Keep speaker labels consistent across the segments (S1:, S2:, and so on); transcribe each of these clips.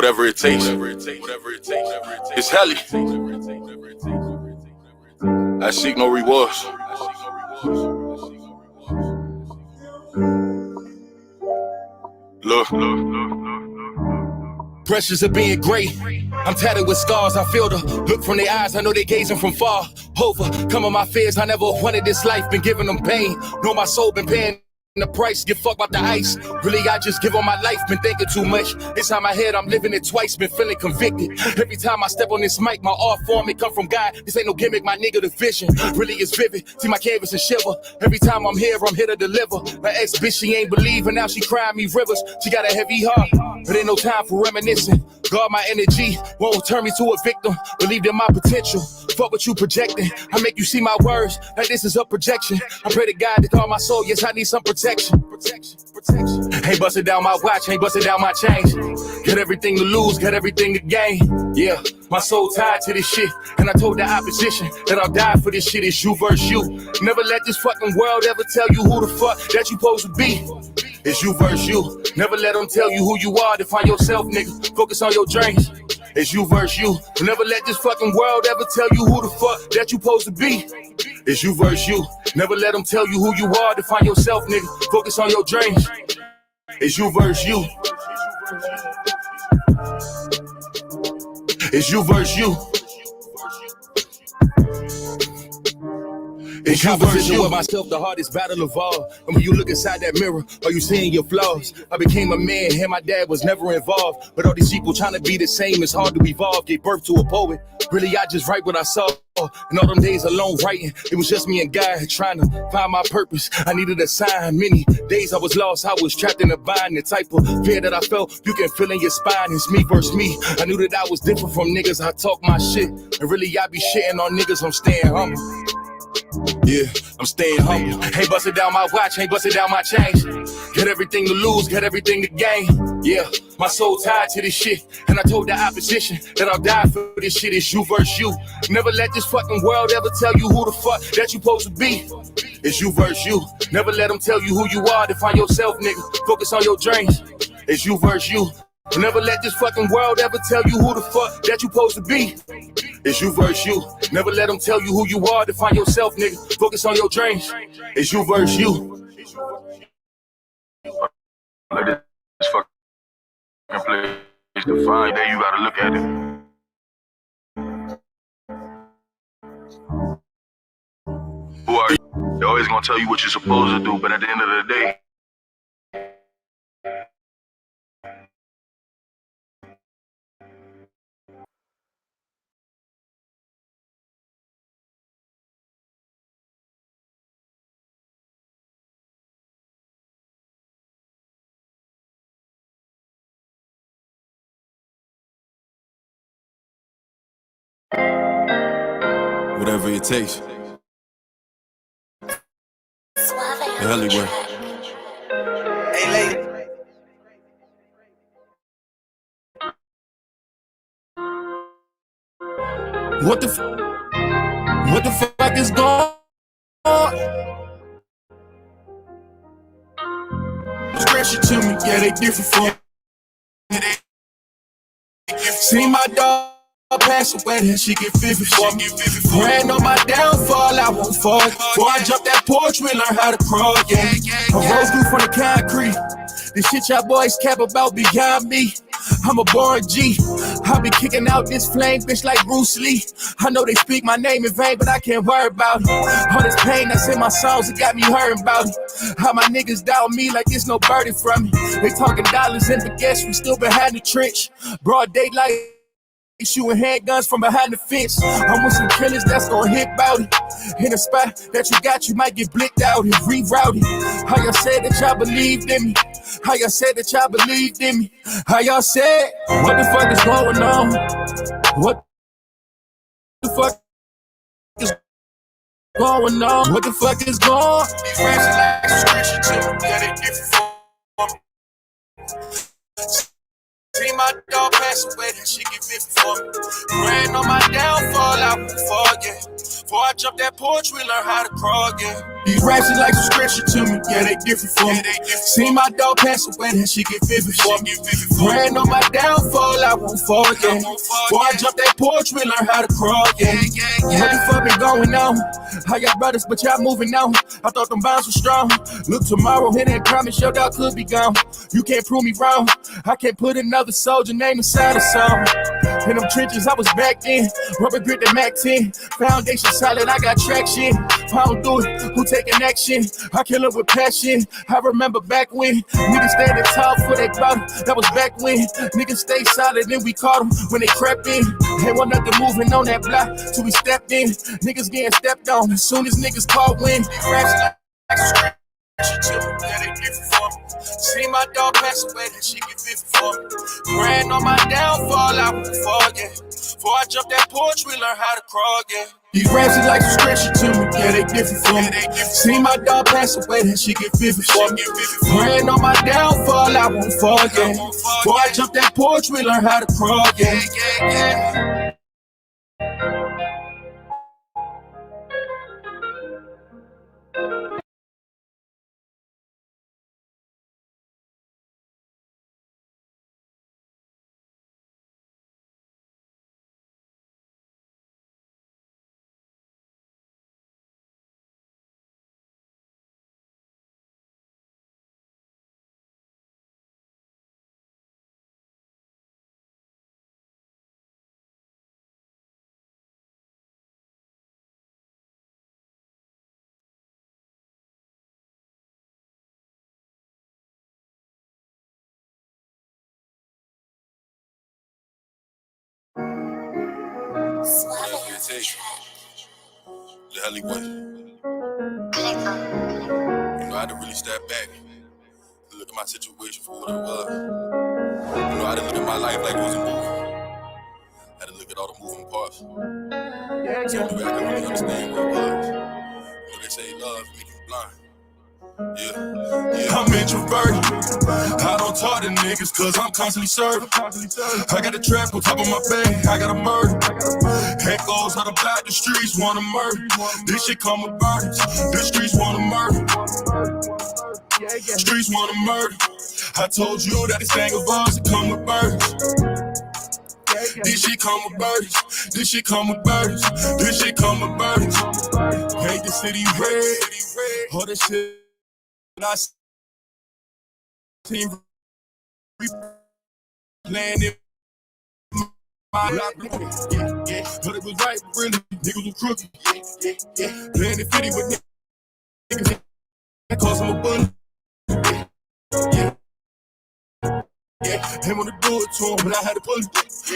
S1: whatever it takes. It's heli. I seek no rewards. Look.
S2: Pressures of being great. I'm tatted with scars, I feel the look from their eyes, I know they gazing from far. Overcoming my fears, I never wanted this life, been giving them pain. Know my soul been paying the price, give fuck about the ice. Really, I just give on my life, been thinking too much. Inside my head, I'm living it twice, been feeling convicted. Every time I step on this mic, my art form, it come from God. This ain't no gimmick, my nigga, the vision really is vivid. See my canvas and shiver. Every time I'm here to deliver. My ex-bitch, she ain't believing, now she crying me rivers. She got a heavy heart, but ain't no time for reminiscing. Guard my energy, won't turn me to a victim. Believed in my potential, fuck what you projecting. I make you see my words, like this is a projection. I pray to God to guard my soul, yes, I need some protection. Ain't busting down my watch, ain't busting down my chains. Got everything to lose, got everything to gain. Yeah, my soul tied to this shit. And I told the opposition that I'll die for this shit. It's you versus you. Never let this fucking world ever tell you who the fuck that you supposed to be. It's you versus you. Never let them tell you who you are. Define yourself, nigga. Focus on your dreams. It's you versus you. Never let this fucking world ever tell you who the fuck that you supposed to be. It's you versus you. Never let them tell you who you are. Define yourself, nigga. Focus on your dreams. It's you versus you. It's you versus you. It's you versus you. With myself, the hardest battle of all. And when you look inside that mirror, are you seeing your flaws? I became a man, and my dad was never involved. But all these people trying to be the same, it's hard to evolve. Gave birth to a poet. Really, I just write what I saw. And all them days alone writing, it was just me and God trying to find my purpose. I needed a sign. Many days I was lost, I was trapped in a bind. The type of fear that I felt, you can feel in your spine. It's me versus me. I knew that I was different from niggas. I talk my shit, and really I be shitting on niggas. I'm staying humble. Yeah, I'm staying humble. Ain't busting down my watch, ain't busting down my chains. Got everything to lose, got everything to gain. Yeah, my soul tied to this shit. And I told the opposition that I'll die for this shit. It's you versus you. Never let this fucking world ever tell you who the fuck that you supposed to be. It's you versus you. Never let them tell you who you are. Define yourself, nigga. Focus on your dreams. It's you versus you. Never let this fucking world ever tell you who the fuck that you supposed to be. It's you versus you. Never let them tell you who you are. Define yourself, nigga. Focus on your dreams. It's you versus you.
S1: Like this fucking place to find that you gotta look at it. Who are you? They're always gonna tell you what you're supposed to do, but at the end of the day, whatever it takes. The Hollywood.
S3: Hey, lady.
S2: What the fuck is going on? Scratch it to me, yeah, they different from me. See my dog pass away, then she get vivid for me. Praying on my downfall, I won't fall. Before I jump that porch, we learn how to crawl, yeah. I rose through from the concrete. The shit y'all boys cap about beyond me. I'm a born G. I be kicking out this flame, bitch, like Bruce Lee. I know they speak my name in vain, but I can't worry about it. All this pain that's in my songs, it got me hurting about it. How my niggas doubt me like it's no birdie from me. They talking dollars and baguettes, we still behind the trench. Broad daylight, shooting handguns from behind the fence. I'm with some killers that's gonna hit bout it. In a spot that you got, you might get blicked out and rerouted. How y'all said that y'all believed in me? How y'all said that y'all believed in me? How y'all said, what the fuck is going on? What the fuck is going on? What the fuck is going on? These rats are like scratching too. Yeah, they different from me. See my dog pass away, that shit get vivid for me. Praying on my downfall, I won't fall, yeah. Before I jump that porch, we learn how to crawl, yeah. These raps is like some scripture to me, yeah, they different for me. See my dog pass away, that shit get vivid for me. Praying on my downfall, I won't fall, yeah. Before I jump that porch, we learn how to crawl, yeah. What the fuck been going on? I got brothers, but y'all moving on. I thought them bonds were strong. Look, tomorrow, hit and promise your dog could be gone. You can't prove me wrong. I can't put another soldier name inside a song. In them trenches, I was back then. Rubber grip the Mac 10. Foundation solid, I got traction. If I don't do it, who taking action? I kill it with passion. I remember back when niggas standing tall for that bottle. That was back when niggas stay solid and we caught them when they crept in. Ain't want nothing moving on that block till we stepped in. Niggas getting stepped on as soon as niggas caught wind. These raps like yeah, they different for me. See my dog pass away, that shit get vivid for me. Praying on my downfall, I won't fall, yeah. Before I jump that porch, we learn how to crawl, yeah. These raps is like some scripture to me, yeah, they different for me. See my dog pass away, that shit get vivid for me. Praying on my downfall, I won't fall, yeah. Before I jump that porch, we learn how to crawl, yeah.
S1: The alleyway. I had to really step back and look at my situation for what it was. I had to look at my life like it was a movie. I had to look at all the moving parts. So I could really understand what it was. They say love make you blind. Yeah. I'm introverted. I don't talk to niggas cause I'm constantly serving. I got a trap on top of my bed, I got a murder. Echoes how the block, the streets wanna murder. This shit come with burdens. The streets wanna murder. Streets wanna murder. I told you that this thing of ours, it come with burdens. This shit come with burdens. This shit come with burdens. This shit come with burdens. Paint the city red. All this shit I seen playing it. My life, yeah. But it was right, really. Niggas was crooked. Yeah. Playing it 50 with niggas. That cost him a bullet. Yeah. Ain't wanna do it to him, but I had to pull it.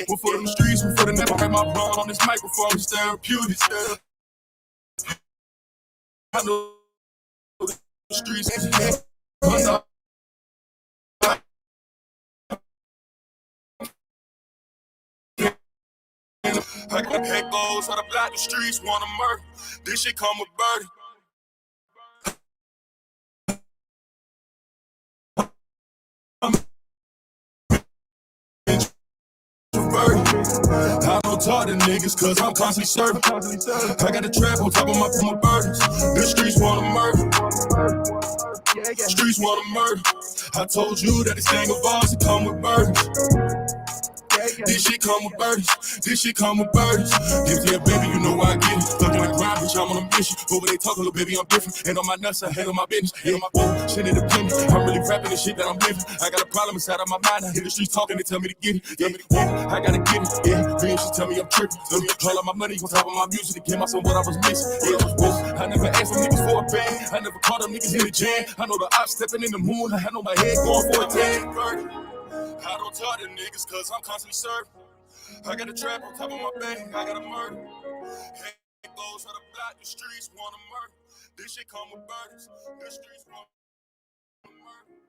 S1: One foot in the streets, one foot in the never had my blood on this microphone. It's therapeutic. I know the streets. I got echoes how the block, the streets wanna murder. This shit come with burden. I don't talk to niggas cause I'm constantly serving. I got a trap on top of my burdens. The streets wanna murder. Streets wanna murder. I told you that this thing of ours, it come with burdens. This shit come with burdens. This shit come with burdens. If yeah, baby, you know why I get it. Stuck in the grind, bitch, I'm on a mission. Over they talk, little baby, I'm different. Ain't on my nuts, I handle my business. Ain't on my phone, shit independent. I'm really rapping the shit that I'm living. I got a problem inside of my mind. I hear the streets talking, they tell me to get it. Yeah, I gotta get it. Yeah, real shit tell me I'm tripping. All of my money on top of my music to give myself what I was missing. Yeah, I never asked them niggas for a band. I never caught them niggas in the jam. I know the ops stepping in the moon. I know my head going for a tan. I don't talk to niggas cause I'm constantly serving. I got a trap on top of my bed, I got a murder. It goes how the block, the streets wanna murder. This shit come with burdens. The streets wanna murder.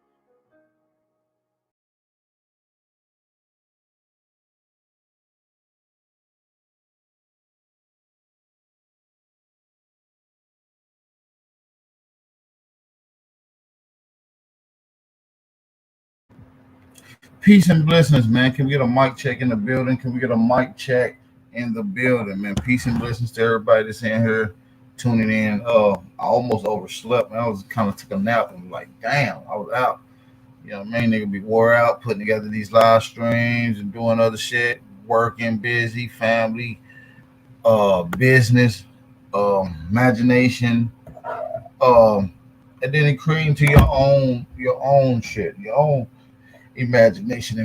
S4: Peace and blessings, man. Can we get a mic check in the building? Can we get a mic check in the building, man? Peace and blessings to everybody that's in here tuning in. I almost overslept. Man. I was kind of took a nap and like, damn, I was out. You know what I mean? Nigga be wore out putting together these live streams and doing other shit, working, busy, family, business, imagination, um, and then creating to your own shit, your own imagination,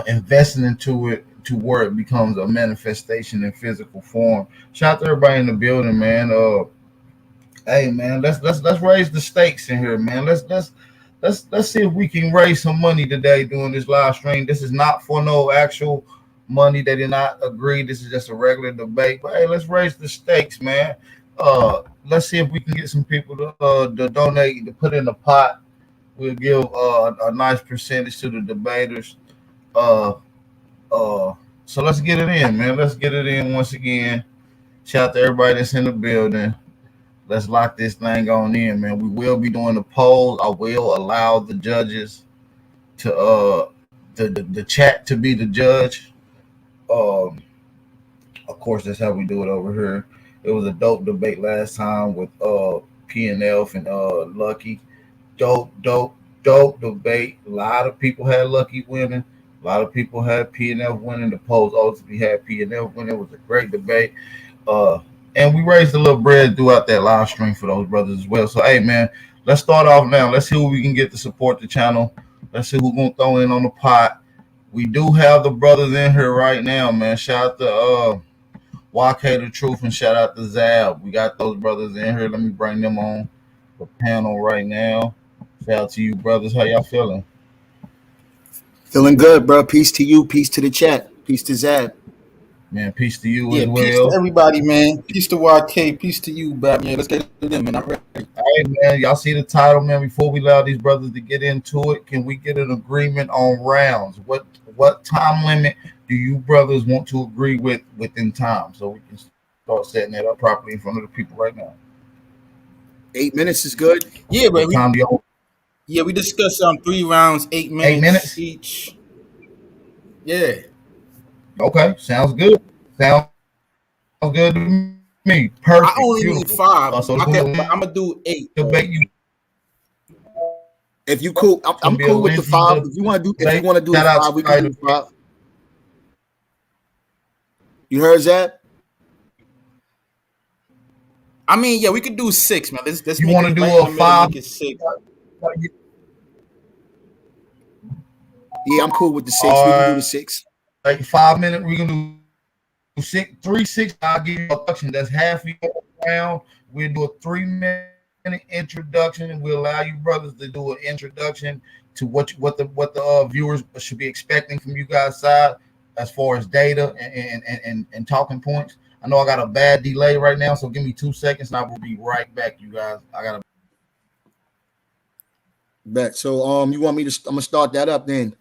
S4: investing into it to where it becomes a manifestation in physical form. Shout out to everybody in the building, man. Hey man, let's raise the stakes in here, man. Let's see if we can raise some money today doing this live stream. This is not for no actual money. They did not agree. This is just a regular debate. But hey, let's raise the stakes, man. Let's see if we can get some people to donate to put in the pot. We'll give a nice percentage to the debaters. Uh, so let's get it in, man. Let's get it in once again. Shout out to everybody that's in the building. Let's lock this thing on in, man. We will be doing the poll. I will allow the judges to the chat to be the judge. Um, of course, that's how we do it over here. It was a dope debate last time with PNF and Lucky. Dope debate. A lot of people had Lucky winning. A lot of people had PNF winning. The polls ultimately had PNF winning. It was a great debate. Uh, and we raised a little bread throughout that live stream for those brothers as well. So, hey, man, let's start off now. Let's see who we can get to support the channel. Let's see who's going to throw in on the pot. We do have the brothers in here right now, man. Shout out to YK The Truth and shout out to ZABB. We got those brothers in here. Let me bring them on the panel right now. Shout out to you, brothers. How y'all feeling?
S5: Feeling good, bro. Peace to you. Peace to the chat. Peace to ZABB.
S4: Man, peace to you
S6: Yeah,
S4: as
S6: peace to
S4: well.
S6: everybody, man. Peace to YK. Peace to you, Batman. Let's get it in, man. I'm ready.
S4: All right, man. Y'all see the title, man. Before we allow these brothers to get into it, can we get an agreement on rounds? What time limit do you brothers want to agree with within time, so we can start setting that up properly in front of the people right now?
S5: 8 minutes is good.
S6: Yeah, but
S4: What time do y'all?
S6: we discussed 3 rounds, 8 minutes,
S4: 8 minutes
S6: each. Yeah.
S4: Okay, sounds good. Sounds good to me. Perfect.
S6: I only
S4: Beautiful.
S6: need 5.
S4: So
S6: I'm gonna do 8.
S4: debate you.
S5: If you cool, I'm cool with the 5. If you want to do the 5, we can do 5. You heard that?
S6: I mean, yeah, we could do 6, man. Let's
S4: You
S6: make
S4: want to
S6: it
S4: do
S6: right
S4: a
S6: in the middle,
S4: 5?
S6: make it 6.
S5: Yeah, I'm cool with the 6.
S4: All
S5: We can do
S4: right.
S5: the 6.
S4: Like 5 minutes, we're gonna do 3 6. I'll give you a introduction. That's half your round. We'll do a 3-minute introduction, and we'll allow you brothers to do an introduction to what the viewers should be expecting from you guys' side as far as data and talking points. I know I got a bad delay right now, so give me 2 seconds, and I will be right back, you guys. I gotta
S5: Bet. So you want me to? I'm gonna start that up then.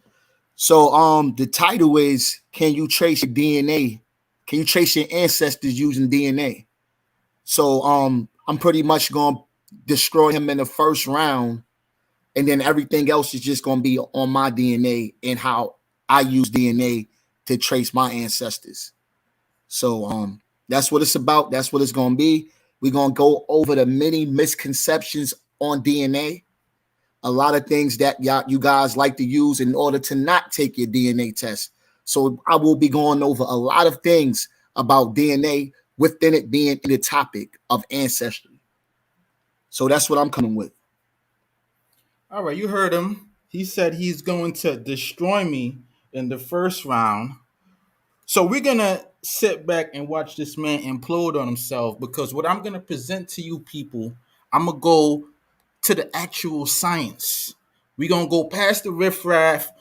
S5: So the title is, can you trace your DNA? Can you trace your ancestors using DNA? So I'm pretty much gonna destroy him in the first round, and then everything else is just gonna be on my DNA and how I use DNA to trace my ancestors. So that's what it's about. That's what it's gonna be. We're gonna go over the many misconceptions on DNA. A lot of things that you guys like to use in order to not take your DNA test. So I will be going over a lot of things about DNA within it being the topic of ancestry. So that's what I'm coming with.
S6: All right, you heard him. He said he's going to destroy me in the first round. So we're going to sit back and watch this man implode on himself, because what I'm going to present to you people, I'm going to go to the actual science. We're going to go past the riffraff,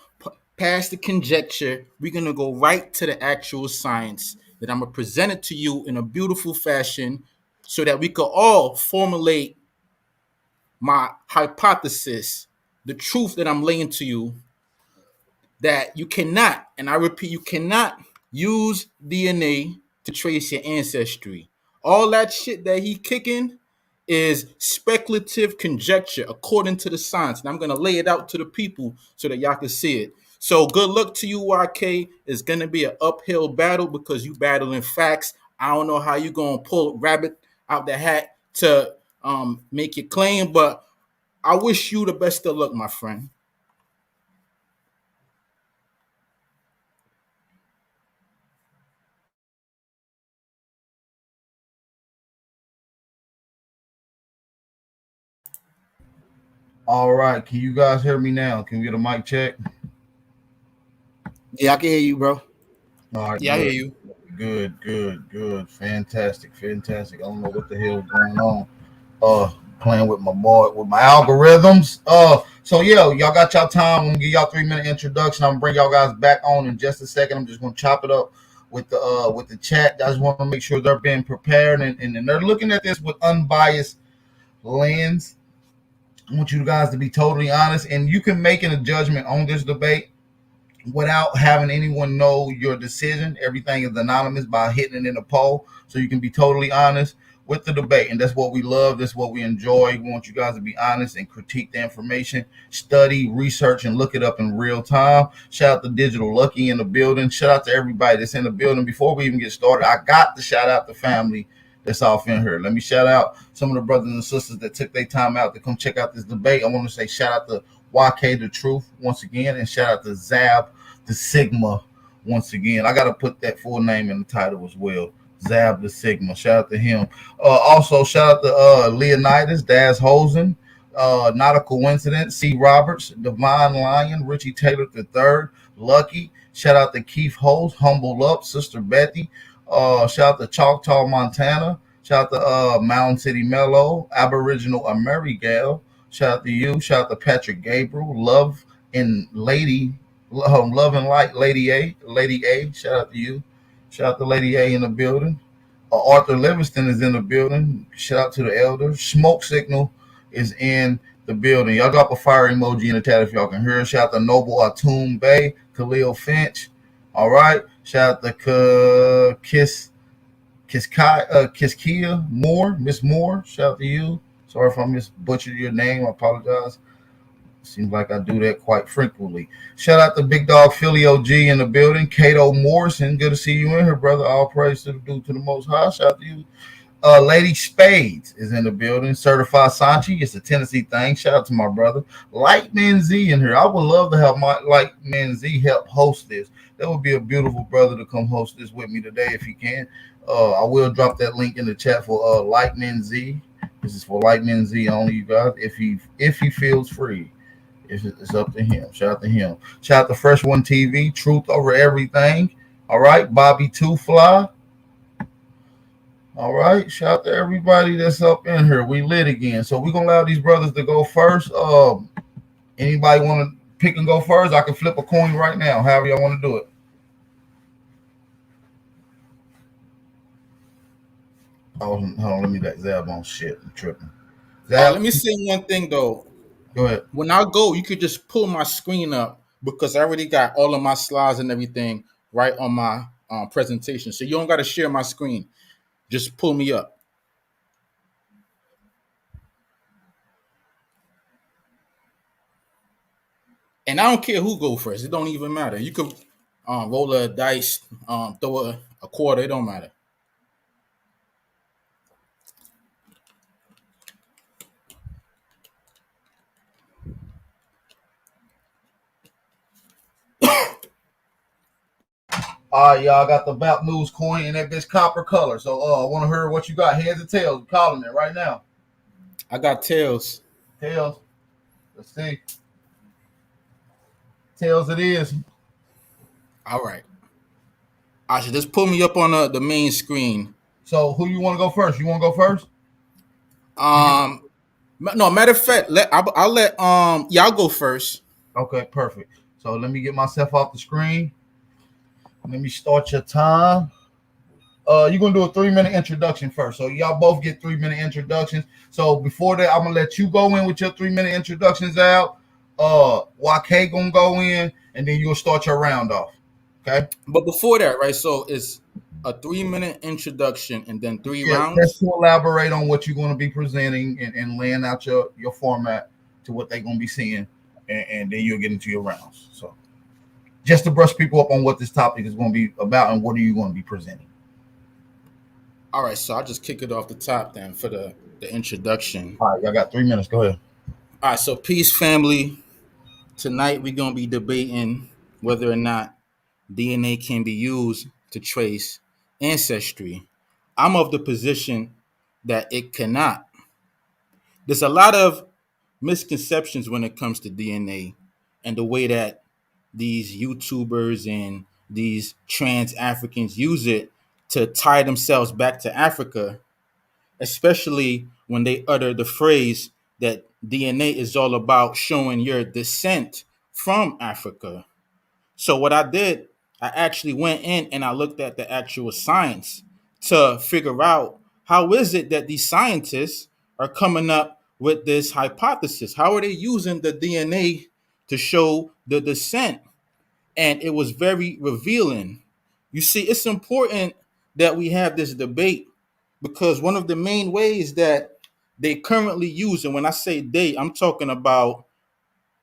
S6: past the conjecture. We're going to go right to the actual science that I'm going to present it to you in a beautiful fashion so that we could all formulate my hypothesis, the truth that I'm laying to you, that you cannot, and I repeat, you cannot use DNA to trace your ancestry. All that shit that he kicking is speculative conjecture according to the science. And I'm going to lay it out to the people so that y'all can see it. So good luck to you, YK. It's going to be an uphill battle because you battling facts. I don't know how you going to pull rabbit out the hat to make your claim, but I wish you the best of luck, my friend.
S4: All right, can you guys hear me now? Can we get a mic check?
S5: Yeah, I can hear you, bro.
S4: All right,
S6: Yeah, I hear
S4: good,
S6: you.
S4: good, fantastic. I don't know what the hell is going on. Playing with my boy with my algorithms. So yeah, y'all got y'all time. I'm gonna give y'all 3-minute introduction. I'm gonna bring y'all guys back on in just a second. I'm just gonna chop it up with the chat. I just want to make sure they're being prepared and they're looking at this with unbiased lens. I want you guys to be totally honest, and you can make a judgment on this debate without having anyone know your decision. Everything is anonymous by hitting it in a poll, so you can be totally honest with the debate. And that's what we love. That's what we enjoy. We want you guys to be honest and critique the information, study, research, and look it up in real time. Shout out to Digital Lucky in the building. Shout out to everybody that's in the building. Before we even get started, I got to shout out the family that's off in here. Let me shout out some of the brothers and sisters that took their time out to come check out this debate. I want to say shout out to YK The Truth once again, and shout out to ZABB the Sigma once again. I got to put that full name in the title as well. ZABB the Sigma. Shout out to him. Also, shout out to Leonidas, Daz Hosen, Not a Coincidence, C. Roberts, Divine Lion, Richie Taylor III, Lucky. Shout out to Keith Host, Humble Up, Sister Betty. Shout out to Choctaw, Montana. Shout out to Mountain City Mellow, Aboriginal Amerigal. Shout out to you. Shout out to Patrick Gabriel, Love and and Light, Lady A. Shout out to you. Shout out to Lady A in the building. Arthur Livingston is in the building. Shout out to the elders. Smoke Signal is in the building. Y'all drop a fire emoji in the chat if y'all can hear. Shout out to Noble Atum Bay, Khalil Finch. All right. Shout out to Kiskia Moore, Miss Moore. Shout out to you. Sorry if I misbutchered your name. I apologize. Seems like I do that quite frequently. Shout out to Big Dog Philly OG in the building. Kato Morrison, good to see you in here, brother. All praise to the dude to the Most High. Shout out to you. Lady Spades is in the building. Certified Sanchi. It's a Tennessee thing. Shout out to my brother. Lightman Z in here. I would love to have my Lightman Z help host this. That would be a beautiful brother to come host this with me today if he can. I will drop that link in the chat for Lightman Z. This is for Lightman Z only, you guys. If he feels free. It's up to him. Shout out to him. Shout out to Fresh One TV. Truth over everything. All right. Bobby Two Fly. All right. Shout out to everybody that's up in here. We lit again. So we're going to allow these brothers to go first. Anybody want to pick and go first? I can flip a coin right now. However y'all want to do it. Hold on. Let me let Zab on shit. I'm tripping. Zab,
S6: Let me say one thing, though.
S4: go ahead.
S6: When I go, you could just pull my screen up because I already got all of my slides and everything right on my presentation. So you don't got to share my screen. Just pull me up. And I don't care who go first. It don't even matter. You could roll a dice, throw a quarter. It don't matter.
S4: All right, y'all got the Bap News coin in that bitch copper color. So I want to hear what you got. Heads or tails? I'm calling it right now.
S6: I got tails.
S4: Tails. Let's see. Tails it is.
S6: All right. I should just pull me up on the main screen.
S4: So who you want to go first? You want to go first?
S6: No, matter of fact, I'll let y'all go first.
S4: Okay, perfect. So let me get myself off the screen. Let me start your time. You're gonna do a 3-minute introduction first. So y'all both get 3-minute introductions. So before that, I'm gonna let you go in with your 3-minute introductions out. YK gonna go in, and then you'll start your round off. Okay.
S6: But before that, right? So it's a 3-minute introduction and then 3 rounds.
S4: Just to elaborate on what you're going to be presenting and laying out your format to what they're going to be seeing, and then you'll get into your rounds. So just to brush people up on what this topic is going to be about and what are you going to be presenting.
S6: All right, so I'll just kick it off the top then for the introduction.
S4: All right, y'all got 3 minutes. Go ahead.
S6: All right, so peace, family. Tonight we're gonna be debating whether or not DNA can be used to trace ancestry. I'm of the position that it cannot. There's a lot of misconceptions when it comes to DNA and the way that these YouTubers and these trans Africans use it to tie themselves back to Africa, especially when they utter the phrase that DNA is all about showing your descent from Africa. So what I did, I actually went in and I looked at the actual science to figure out how is it that these scientists are coming up with this hypothesis? How are they using the DNA to show the descent? And it was very revealing. You see, it's important that we have this debate because one of the main ways that they currently use, and when I say they, I'm talking about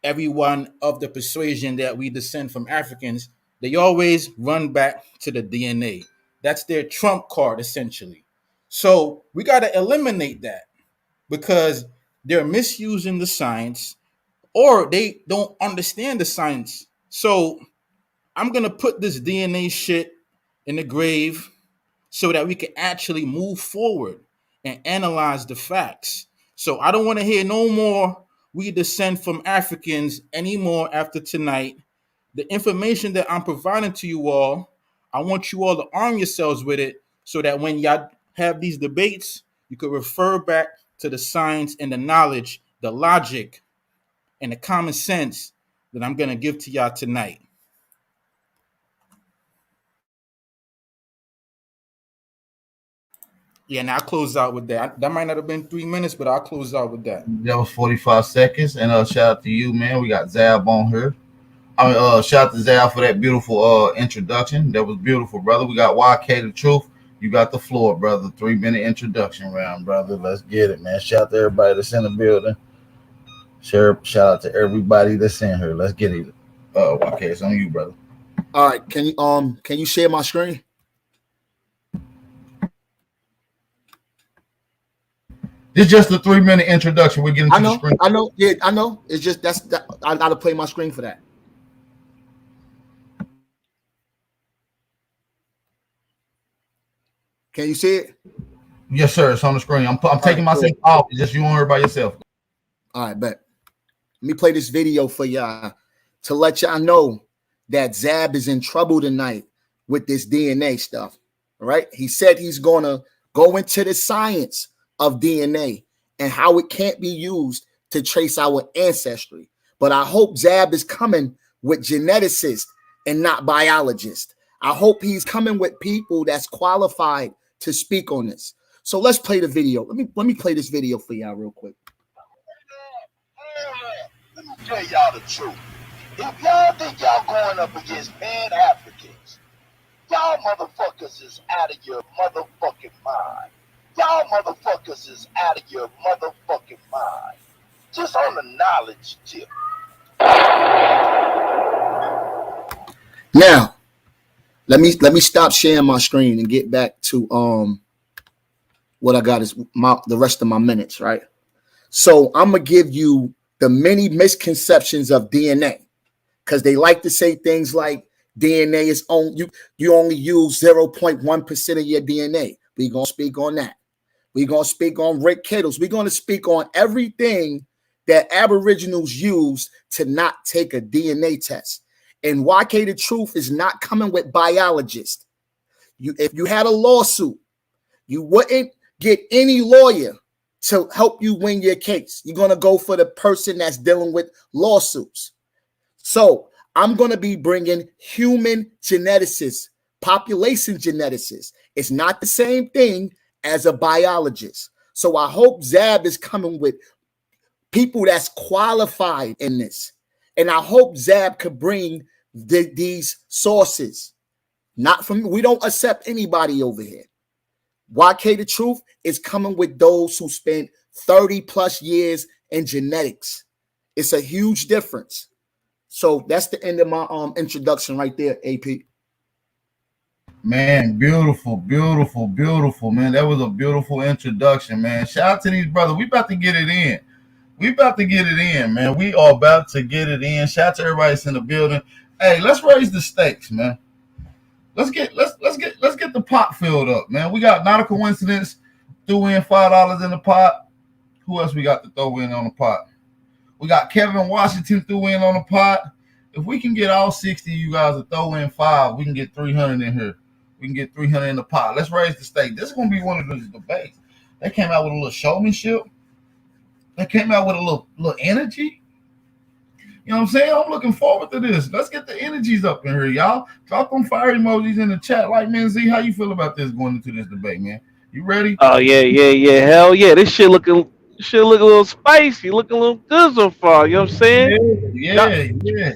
S6: everyone of the persuasion that we descend from Africans, they always run back to the DNA. That's their trump card, essentially. So we got to eliminate that because they're misusing the science or they don't understand the science. So I'm going to put this DNA shit in the grave so that we can actually move forward and analyze the facts. So I don't want to hear no more we descend from Africans anymore after tonight. The information that I'm providing to you all, I want you all to arm yourselves with it so that when y'all have these debates, you could refer back to the science and the knowledge, the logic, and the common sense that I'm going to give to y'all tonight. Yeah, and I'll close out with that. That might not have been 3 minutes, but I'll close out with that.
S4: That was 45 seconds. And shout out to you, man. We got ZABB on here. Shout out to ZABB for that beautiful introduction. That was beautiful, brother. We got YK the Truth. You got the floor, brother. 3-minute introduction round, brother. Let's get it, man. Shout out to everybody that's in the building. Shout out to everybody that's in here. Let's get it. YK, it's on you, brother.
S5: All right, can you share my screen?
S4: This is just a 3-minute introduction. We're getting to the screen.
S5: I know. Yeah, I know. It's just I gotta play my screen for that. Can you see it?
S4: Yes, sir. It's on the screen. I'm taking myself off. It's just you on here by yourself.
S5: All right, bet. Let me play this video for y'all to let y'all know that ZABB is in trouble tonight with this DNA stuff. All right. He said he's gonna go into the science of DNA and how it can't be used to trace our ancestry. But I hope ZABB is coming with geneticists and not biologists. I hope he's coming with people that's qualified to speak on this. So let's play the video. Let me play this video for y'all real quick.
S7: Let me tell y'all the truth. If y'all think y'all going up against Pan-Africans, y'all motherfuckers is out of your motherfucking mind. Y'all motherfuckers is out of your motherfucking mind. Just on the knowledge tip.
S5: Now, let me stop sharing my screen and get back to what I got is the rest of my minutes, right? So I'm gonna give you the many misconceptions of DNA because they like to say things like DNA is you only use 0.1% of your DNA. We're gonna speak on that. We're gonna speak on Rick Kittles. We're gonna speak on everything that Aboriginals use to not take a DNA test. And YK the Truth is not coming with biologists. If you had a lawsuit, you wouldn't get any lawyer to help you win your case. You're going to go for the person that's dealing with lawsuits. So I'm going to be bringing human geneticists, population geneticists. It's not the same thing as a biologist. So I hope ZABB is coming with people that's qualified in this. And I hope ZABB could bring these sources. Not from, we don't accept anybody over here. YK the Truth is coming with those who spent 30 plus years in genetics. It's a huge difference. So that's the end of my introduction right there, AP.
S4: Man, beautiful, beautiful, beautiful, man. That was a beautiful introduction, man. Shout out to these brothers. We about to get it in. We about to get it in, man. We are about to get it in. Shout out to everybody that's in the building. Hey, let's raise the stakes, man. Let's get the pot filled up, man. We got not a coincidence. Threw in $5 in the pot. Who else we got to throw in on the pot? We got Kevin Washington threw in on the pot. If we can get all 60 of you guys to throw in five, we can get 300 in here. We can get 300 in the pot. Let's raise the stake. This is gonna be one of those debates. They came out with a little showmanship. They came out with a little energy. You know what I'm saying? I'm looking forward to this. Let's get the energies up in here, y'all. Drop them fire emojis in the chat. Like, man, Z, how you feel about this going into this debate, man? You ready?
S8: Oh yeah. Hell yeah. This shit look a little spicy, looking a little good so far. You know what I'm saying?
S4: Yeah,
S8: Y'all,
S4: yeah.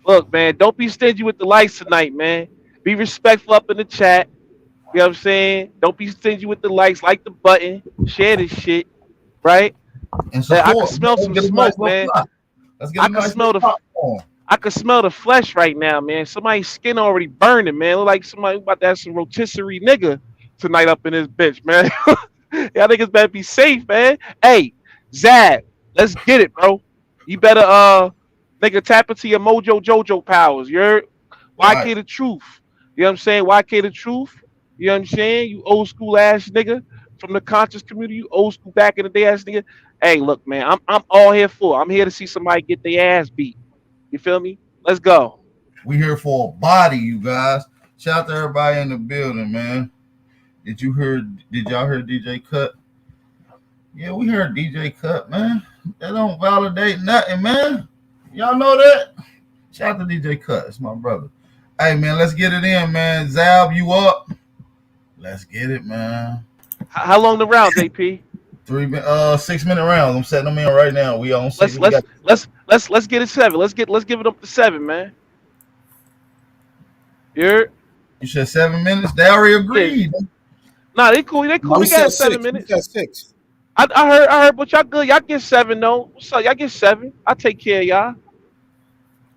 S8: look, man, don't be stingy with the likes tonight, man. Be respectful up in the chat. You know what I'm saying? Don't be stingy with the likes. Like the button. Share this shit, right?
S4: And
S8: I can
S4: support.
S8: smell
S4: Let's
S8: some
S4: get a nice
S8: smoke,
S4: little
S8: man.
S4: plot. Let's get
S8: I
S4: a
S8: can
S4: nice
S8: smell
S4: little
S8: the
S4: popcorn.
S8: I can smell the flesh right now, man. Somebody's skin already burning, man. Look like somebody about to have some rotisserie nigga tonight up in this bitch, man. Y'all niggas better be safe, man. Hey, Zab, let's get it, bro. You better nigga tap into your mojo jojo powers. You're
S4: Right.
S8: YK the truth. You know what I'm saying? YK the truth. You know what I'm saying? You old school ass nigga from the conscious community, you old school back in the day ass nigga. Hey, look, man, I'm all here for. I'm here to see somebody get their ass beat. You feel me? Let's go.
S4: We here for a body, you guys. Shout out to everybody in the building, man. Did y'all hear DJ Cut? Yeah, we heard DJ Cut, man. That don't validate nothing, man. Y'all know that? Shout out to DJ Cut. It's my brother. Hey, man, let's get it in, man. Zab, you up? Let's get it, man.
S8: How long the rounds, AP?
S4: 6 minute rounds. I'm setting them in right now. We on six.
S8: Let's
S4: We got.
S8: let's let's get it 7. Let's give it up to 7, man. You're
S4: You said 7 minutes. They already
S8: yeah.
S4: agreed.
S8: Nah, they cool. They cool.
S6: No, we
S8: We got
S6: said
S8: 7
S6: six. We
S8: minutes.
S6: said six.
S8: I heard, but y'all good. Y'all get 7 though. What's up? Y'all get 7. I'll take care of y'all.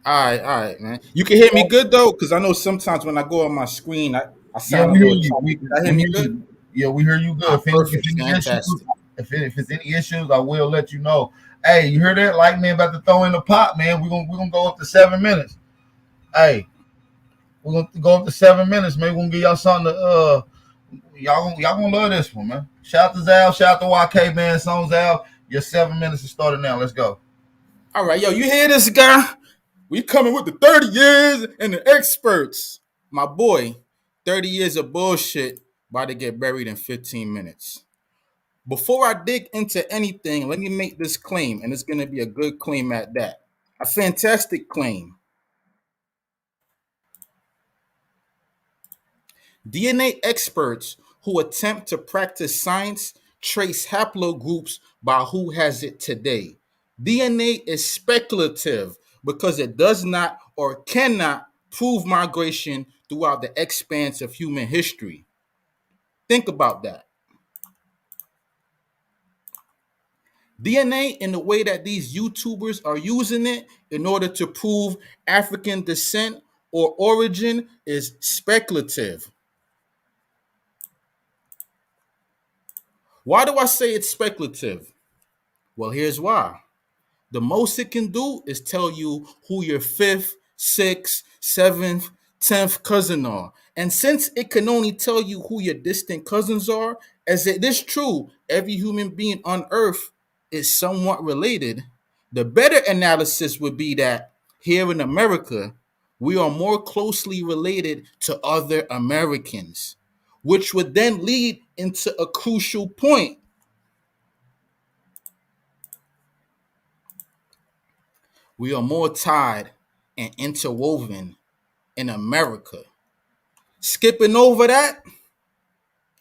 S6: All right, man. You can hear me good though, because I know sometimes when I go on my screen, I
S4: Yeah,
S6: sound a
S4: we hear
S6: little
S4: you.
S6: choppy. Did I hear
S4: We
S6: me
S4: hear
S6: good?
S4: you. Yeah, we hear you good.
S6: Ah,
S4: If
S6: perfect,
S4: any issues,
S6: fantastic.
S4: if it's any issues, I will let you know. Hey, you hear that? Like man, about to throw in the pot, man. We're gonna go up to 7 minutes. Hey, we're gonna go up to 7 minutes, man. We're gonna give y'all something to y'all gonna love this one, man. Shout out to Zal, shout out to YK, man. Song Zal. Your 7 minutes is starting now. Let's go.
S6: All right, yo, you hear this guy? We coming with the 30 years and the experts. My boy, 30 years of bullshit about to get buried in 15 minutes. Before I dig into anything, let me make this claim, and it's going to be a good claim at that. A fantastic claim. DNA experts who attempt to practice science trace haplogroups by who has it today. DNA is speculative because it does not or cannot prove migration throughout the expanse of human history. Think about that. DNA, in the way that these YouTubers are using it in order to prove African descent or origin, is speculative. Why do I say it's speculative? Well, here's why. The most it can do is tell you who your fifth, sixth, seventh, 10th cousin are. And since it can only tell you who your distant cousins are, as it is true, every human being on earth is somewhat related, the better analysis would be that here in America, we are more closely related to other Americans, which would then lead into a crucial point. We are more tied and interwoven in America. Skipping over that,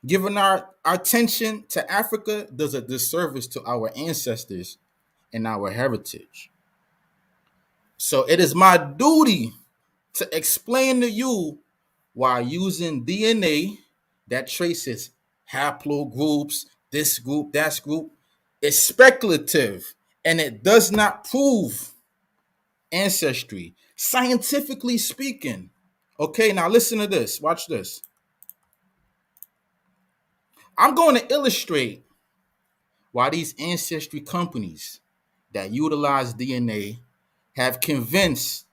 S6: giving our attention to Africa does a disservice to our ancestors and our heritage. So it is my duty to explain to you why using DNA that traces haplogroups, this group, that group, is speculative and it does not prove ancestry, scientifically speaking. Okay, now listen to this. Watch this. I'm going to illustrate why these ancestry companies that utilize DNA have convinced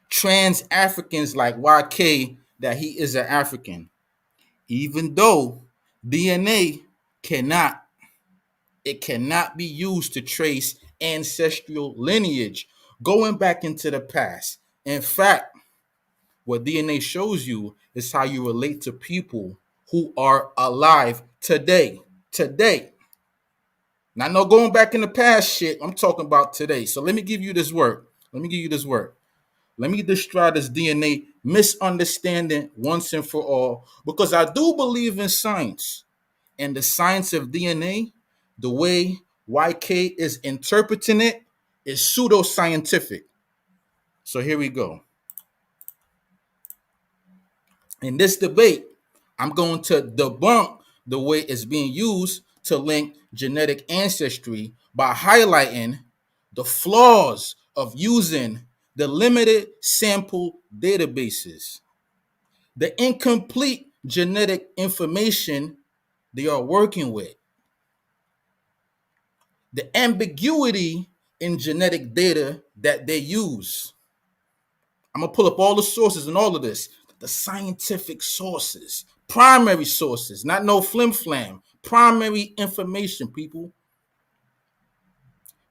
S6: trans Africans like YK that he is an African, even though DNA cannot be used to trace ancestral lineage going back into the past. In fact, what DNA shows you is how you relate to people who are alive today. Today. Not no going back in the past shit. I'm talking about today. So let me give you this work. Let me destroy this DNA misunderstanding once and for all, because I do believe in science. And the science of DNA, the way YK is interpreting it, is pseudoscientific. So here we go. In this debate, I'm going to debunk the way it's being used to link genetic ancestry by highlighting the flaws of using the limited sample databases, the incomplete genetic information they are working with, the ambiguity in genetic data that they use. I'm going to pull up all the sources and all of this. The scientific sources, primary sources, not no flim flam, primary information, people.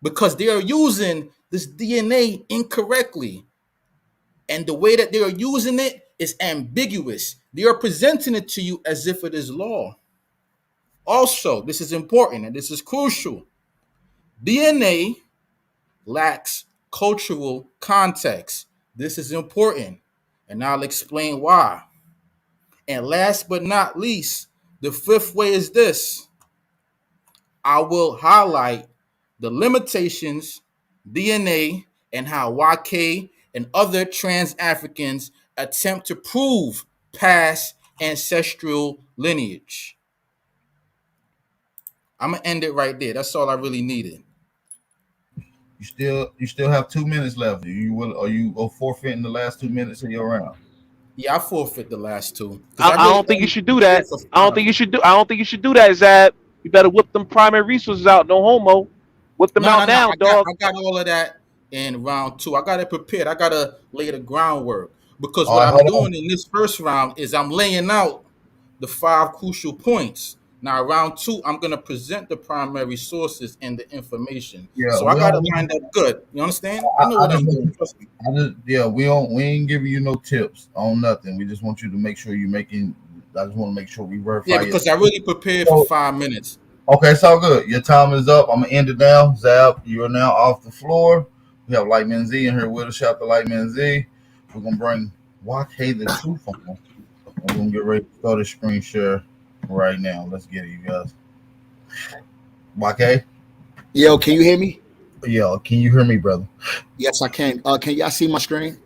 S6: Because they are using this DNA incorrectly. And the way that they are using it is ambiguous. They are presenting it to you as if it is law. Also, this is important and this is crucial. DNA lacks cultural context. This is important, and I'll explain why. And last but not least, the fifth way is this. I will highlight the limitations, DNA, and how YK and other trans Africans attempt to prove past ancestral lineage. I'm gonna end it right there. That's all I really needed.
S4: You still have 2 minutes left. Are you forfeiting the last 2 minutes of your round?
S6: Yeah, I forfeit the last two because
S8: I don't think you
S6: only
S8: should do
S6: prepared
S8: that.
S6: for
S8: I don't
S6: 5.
S8: think you should do. I don't think you should do that, Zab. You better whip them primary resources out. No homo. Whip them
S6: No,
S8: out
S6: no, no.
S8: now, dog.
S6: I got all of that in round 2. I got it prepared. I gotta lay the groundwork because
S4: All
S6: what
S4: right,
S6: I'm
S4: hold on.
S6: doing in this first round is I'm laying out the 5 crucial points. Now, round 2, I'm gonna present the primary sources and the information.
S4: Yeah,
S6: So I
S4: we
S6: gotta
S4: don't.
S6: line up good. You understand? I know
S4: I
S6: what
S4: just
S6: I'm
S4: want
S6: doing.
S4: you.
S6: Trust me.
S4: Yeah, we ain't giving you no tips on nothing. We just want you to make sure you're making. I just want to make sure we
S6: Yeah,
S4: verify your.
S6: because I really prepared for
S4: So,
S6: 5 minutes.
S4: okay, it's all good. Your time is up. I'm gonna end it now. Zab, you are now off the floor. We have Lightman Z in here with us. Shout out to Lightman Z. We're gonna bring YK the Truth on. We're gonna get ready to start a screen share right now. Let's get it, you guys. YK,
S5: Yo, can you hear me?
S4: yeah, can you hear me, brother?
S5: Yes, I can. Can y'all see my screen?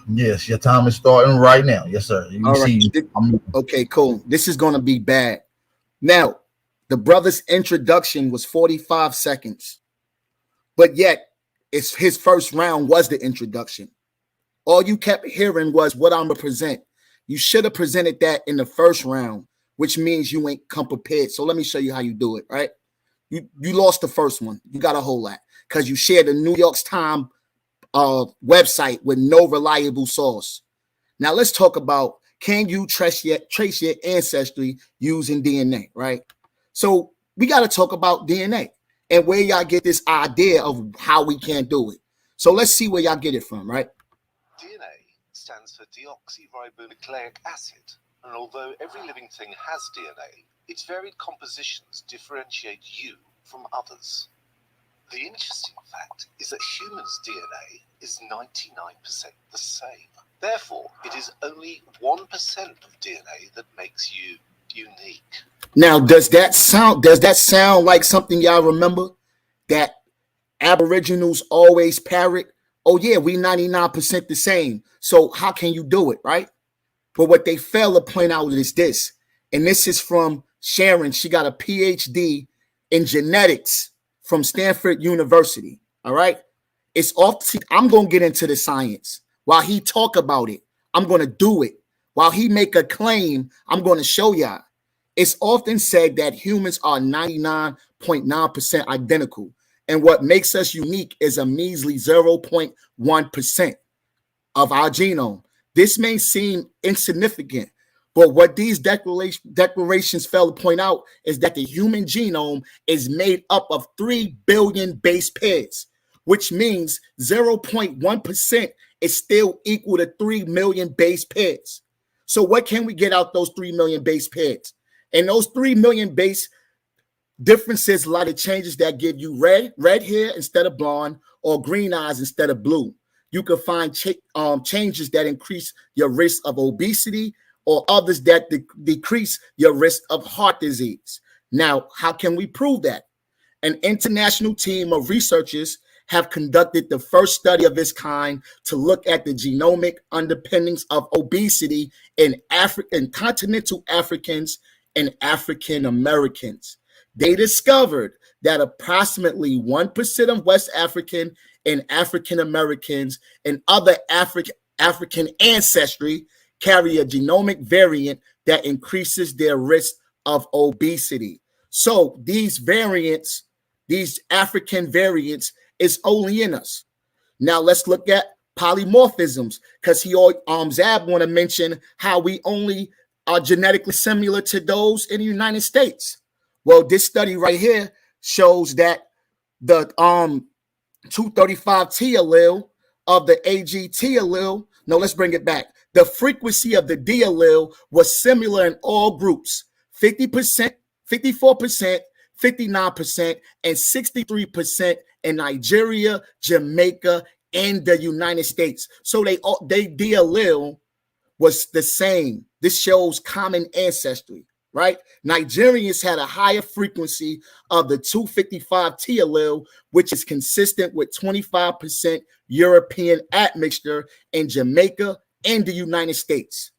S4: Yes, your time is starting right now. Yes, sir. You
S5: All right.
S4: see, I'm
S5: Okay, cool. This is gonna be bad. Now, the brother's introduction was 45 seconds, but yet it's his first round was the introduction. All you kept hearing was what I'm gonna present. You should have presented that in the first round, which means you ain't come prepared. So let me show you how you do it, right? You lost the first one. You got a whole lot because you shared the New York Times website with no reliable source. Now let's talk about can you trace your ancestry using DNA, right? So we got to talk about DNA and where y'all get this idea of how we can't do it. So let's see where y'all get it from, right?
S9: DNA stands for deoxyribonucleic acid, and although every living thing has DNA, its varied compositions differentiate you from others. The interesting fact is that humans' DNA is 99% the same. Therefore, it is only 1% of DNA that makes you unique.
S5: Now, does that sound like something y'all remember that Aboriginals always parrot? Oh yeah, we 99% the same. So how can you do it, right? But what they fail to point out is this, and this is from Sharon. She got a PhD in genetics from Stanford University. All right. It's off. I'm going to get into the science while he talk about it. I'm going to do it While he make a claim, I'm going to show y'all. It's often said that humans are 99.9% identical, and what makes us unique is a measly 0.1% of our genome. This may seem insignificant, but what these declarations fail to point out is that the human genome is made up of 3 billion base pairs, which means 0.1% is still equal to 3 million base pairs. So what can we get out those 3 million base pairs? And those 3 million base differences, a lot of changes that give you red hair instead of blonde, or green eyes instead of blue. You can find changes that increase your risk of obesity, or others that decrease your risk of heart disease. Now, how can we prove that? An international team of researchers have conducted the first study of its kind to look at the genomic underpinnings of obesity in continental Africans and African Americans. They discovered that approximately 1% of West African and African Americans and other African ancestry carry a genomic variant that increases their risk of obesity. So these variants, these African variants, is only in us. Now let's look at polymorphisms, because ZABB want to mention how we only are genetically similar to those in the United States. Well, this study right here shows that the 235T allele of the AGT allele, no, let's bring it back. The frequency of the D allele was similar in all groups, 50%, 54%, 59%, and 63% in Nigeria, Jamaica, and the United States. So they D allele was the same. This shows common ancestry, right? Nigerians had a higher frequency of the 255T allele, which is consistent with 25% European admixture in Jamaica and the United States,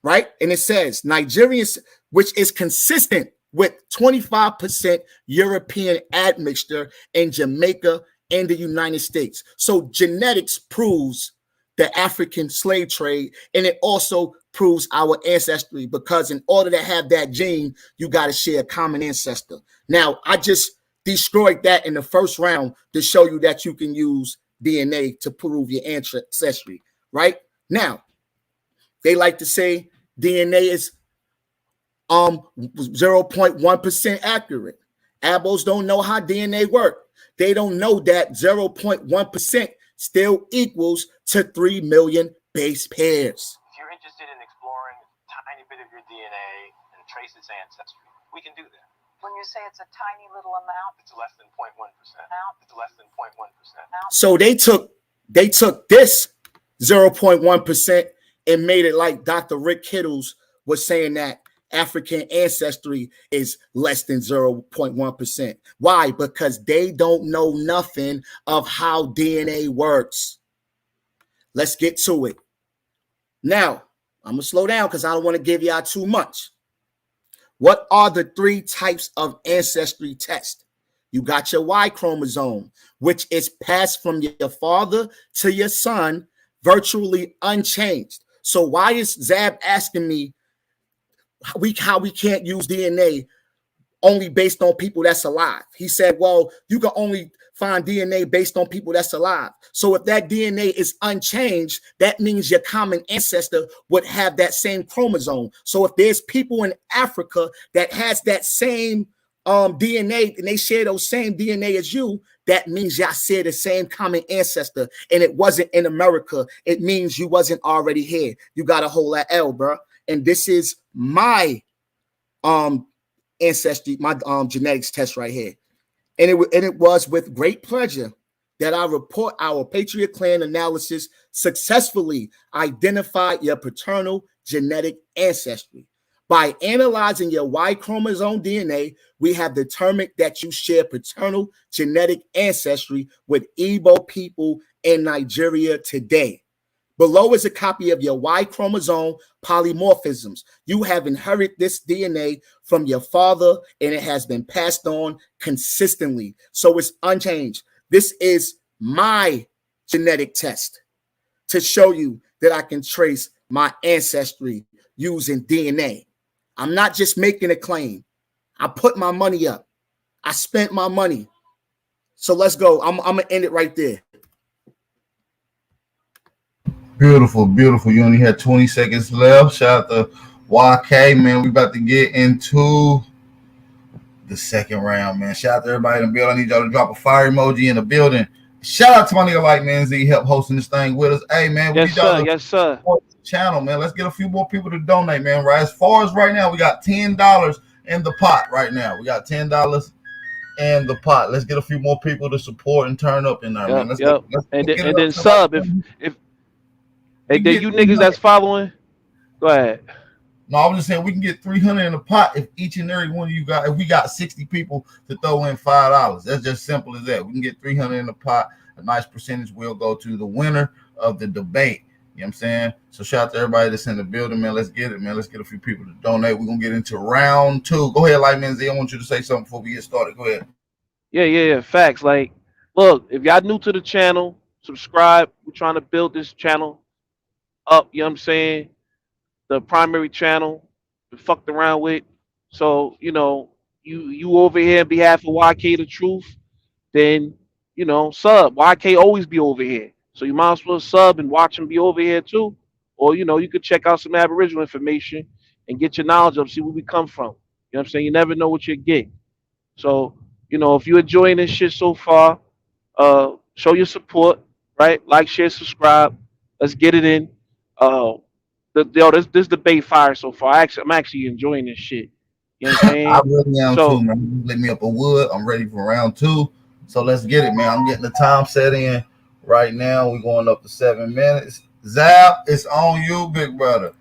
S5: right? And it says Nigerians, which is consistent with 25% European admixture in Jamaica and the United States. So genetics proves the African slave trade, and it also proves our ancestry, because in order to have that gene, you got to share a common ancestor. Now, I just destroyed that in the first round to show you that you can use DNA to prove your ancestry, right? Now, they like to say DNA is 0.1% accurate. Abos don't know how DNA work. They don't know that 0.1% still equals to 3 million base pairs.
S10: If you're interested in exploring a tiny bit of your DNA and trace its ancestry, we can do that.
S11: When you say it's a tiny little amount,
S10: it's less than 0.1%. It's less than 0.1%.
S5: So they took this 0.1% and made it like Dr. Rick Kittles was saying that African ancestry is less than 0.1%. Why? Because they don't know nothing of how DNA works. Let's get to it. Now, I'm going to slow down because I don't want to give y'all too much. What are the 3 types of ancestry tests? You got your Y chromosome, which is passed from your father to your son, virtually unchanged. So why is ZABB asking me how we can't use DNA only based on people that's alive? He said, well, you can only find DNA based on people that's alive. So if that DNA is unchanged, that means your common ancestor would have that same chromosome. So if there's people in Africa that has that same DNA and they share those same DNA as you, that means y'all share the same common ancestor, and it wasn't in America. It means you wasn't already here. You got to hold that L, bro. And this is my ancestry, my genetics test right here. And it was with great pleasure that I report our Patriot Clan analysis successfully identified your paternal genetic ancestry. By analyzing your Y chromosome DNA, we have determined that you share paternal genetic ancestry with Igbo people in Nigeria today. Below is a copy of your Y chromosome polymorphisms. You have inherited this DNA from your father, and it has been passed on consistently. So it's unchanged. This is my genetic test to show you that I can trace my ancestry using DNA. I'm not just making a claim. I put my money up. I spent my money. So let's go. I'm gonna end it right there.
S4: Beautiful, beautiful. You only had 20 seconds left. Shout out to YK, man. We about to get into the second round, man. Shout out to everybody in the building. I need y'all to drop a fire emoji in the building. Shout out to my nigga like man Z help hosting this thing with us. Hey man, we
S8: Yes,
S4: need y'all
S8: sir.
S4: to
S8: Yes, sir.
S4: support the channel, man. Let's get a few more people to donate, man. Right as far as right now, we got $10 in the pot right now. We got $10 in the pot. Let's get a few more people to support and turn up in there, man.
S8: Yep,
S4: Let's
S8: yep.
S4: get it
S8: And
S4: up
S8: then
S4: to like
S8: sub if
S4: we
S8: and
S4: can
S8: then
S4: get
S8: you niggas
S4: 300.
S8: that's following, go ahead.
S4: No, I was just saying we can get 300 in the pot if each and every one of you got. If we got 60 people to throw in $5, that's just simple as that. We can get 300 in the pot. A nice percentage will go to the winner of the debate. You know what I'm saying? So shout out to everybody that's in the building, man. Let's get it, man. Let's get a few people to donate. We're gonna get into round two. Go ahead, like man Z. I want you to say something before we get started. Go ahead.
S8: Yeah. Facts. Like, look, if y'all new to the channel, subscribe. We're trying to build this channel up, you know what I'm saying? The primary channel we fucked around with. So, you over here on behalf of YK the Truth, then sub. YK always be over here. So you might as well sub and watch him be over here too. Or you could check out some Aboriginal information and get your knowledge up, see where we come from. You know what I'm saying? You never know what you get. So, if you're enjoying this shit so far, show your support, right? Like, share, subscribe. Let's get it in. Uh, this debate fire so far. I'm actually enjoying this shit. You know what I'm
S4: I
S8: saying?
S4: really am too,
S8: So
S4: man. Let me up a wood. I'm ready for round two. So let's get it, man. I'm getting the time set in right now. We're going up to 7 minutes. ZABB, it's on you, big brother.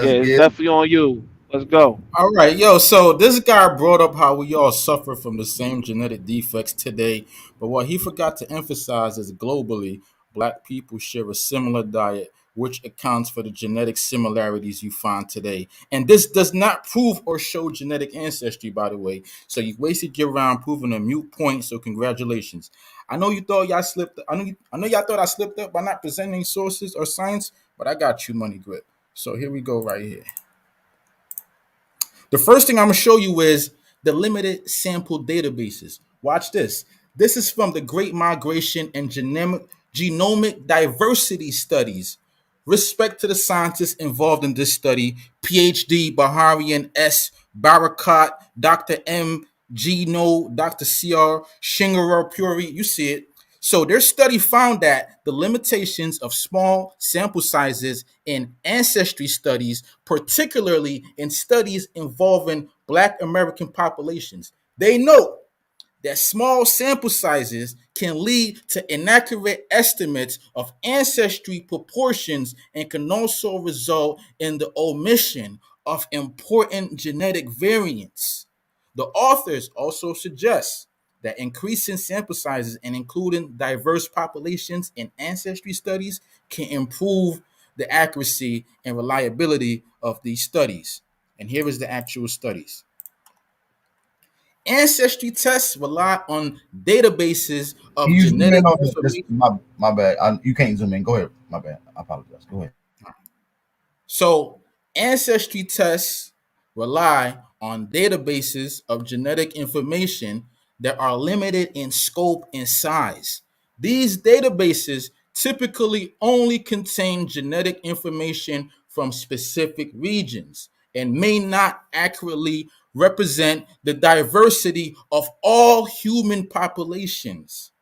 S8: yeah,
S4: Let's
S8: it's
S4: get it.
S8: definitely on you. Let's go.
S6: All right, yo. So this guy brought up how we all suffer from the same genetic defects today, but what he forgot to emphasize is globally, black people share a similar diet, which accounts for the genetic similarities you find today. And this does not prove or show genetic ancestry, by the way. So you wasted your round proving a mute point. So congratulations. I know you thought y'all slipped. I know y'all thought I slipped up by not presenting sources or science, but I got you, money grip. So here we go, right here. The first thing I'm going to show you is the limited sample databases. Watch this. This is from the Great Migration and Genomic Diversity Studies. Respect to the scientists involved in this study, PhD Baharian S. Barakat, Dr. M. Gino, Dr. C.R. Shingarar Puri. You see it. So their study found that the limitations of small sample sizes in ancestry studies, particularly in studies involving Black American populations, they note that small sample sizes can lead to inaccurate estimates of ancestry proportions and can also result in the omission of important genetic variants. The authors also suggest that increasing sample sizes and including diverse populations in ancestry studies can improve the accuracy and reliability of these studies. And here is the actual studies. Ancestry tests rely on databases
S4: Can
S6: of
S4: you zoom in
S6: genetic
S4: on this?
S6: information.
S4: My bad. You can't zoom in. Go ahead. My bad. I apologize. Go ahead.
S6: So, ancestry tests rely on databases of genetic information that are limited in scope and size. These databases typically only contain genetic information from specific regions and may not accurately represent the diversity of all human populations.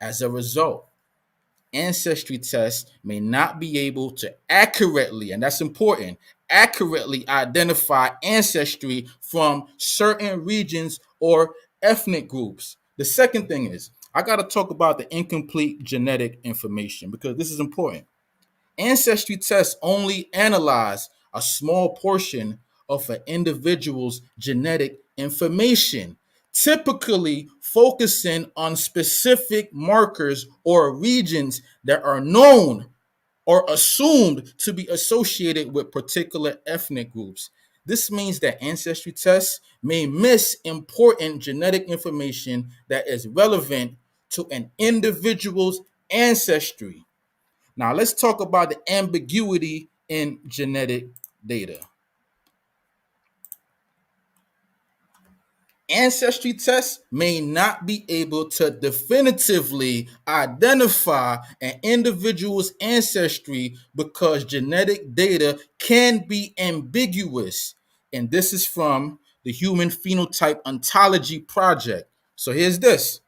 S6: As a result, ancestry tests may not be able to accurately, and that's important, accurately identify ancestry from certain regions or ethnic groups. The second thing is, I got to talk about the incomplete genetic information because this is important. Ancestry tests only analyze a small portion of an individual's genetic information, typically focusing on specific markers or regions that are known or assumed to be associated with particular ethnic groups. This means that ancestry tests may miss important genetic information that is relevant to an individual's ancestry. Now, let's talk about the ambiguity in genetic data. Ancestry tests may not be able to definitively identify an individual's ancestry because genetic data can be ambiguous. And this is from the Human Phenotype Ontology Project. So here's this.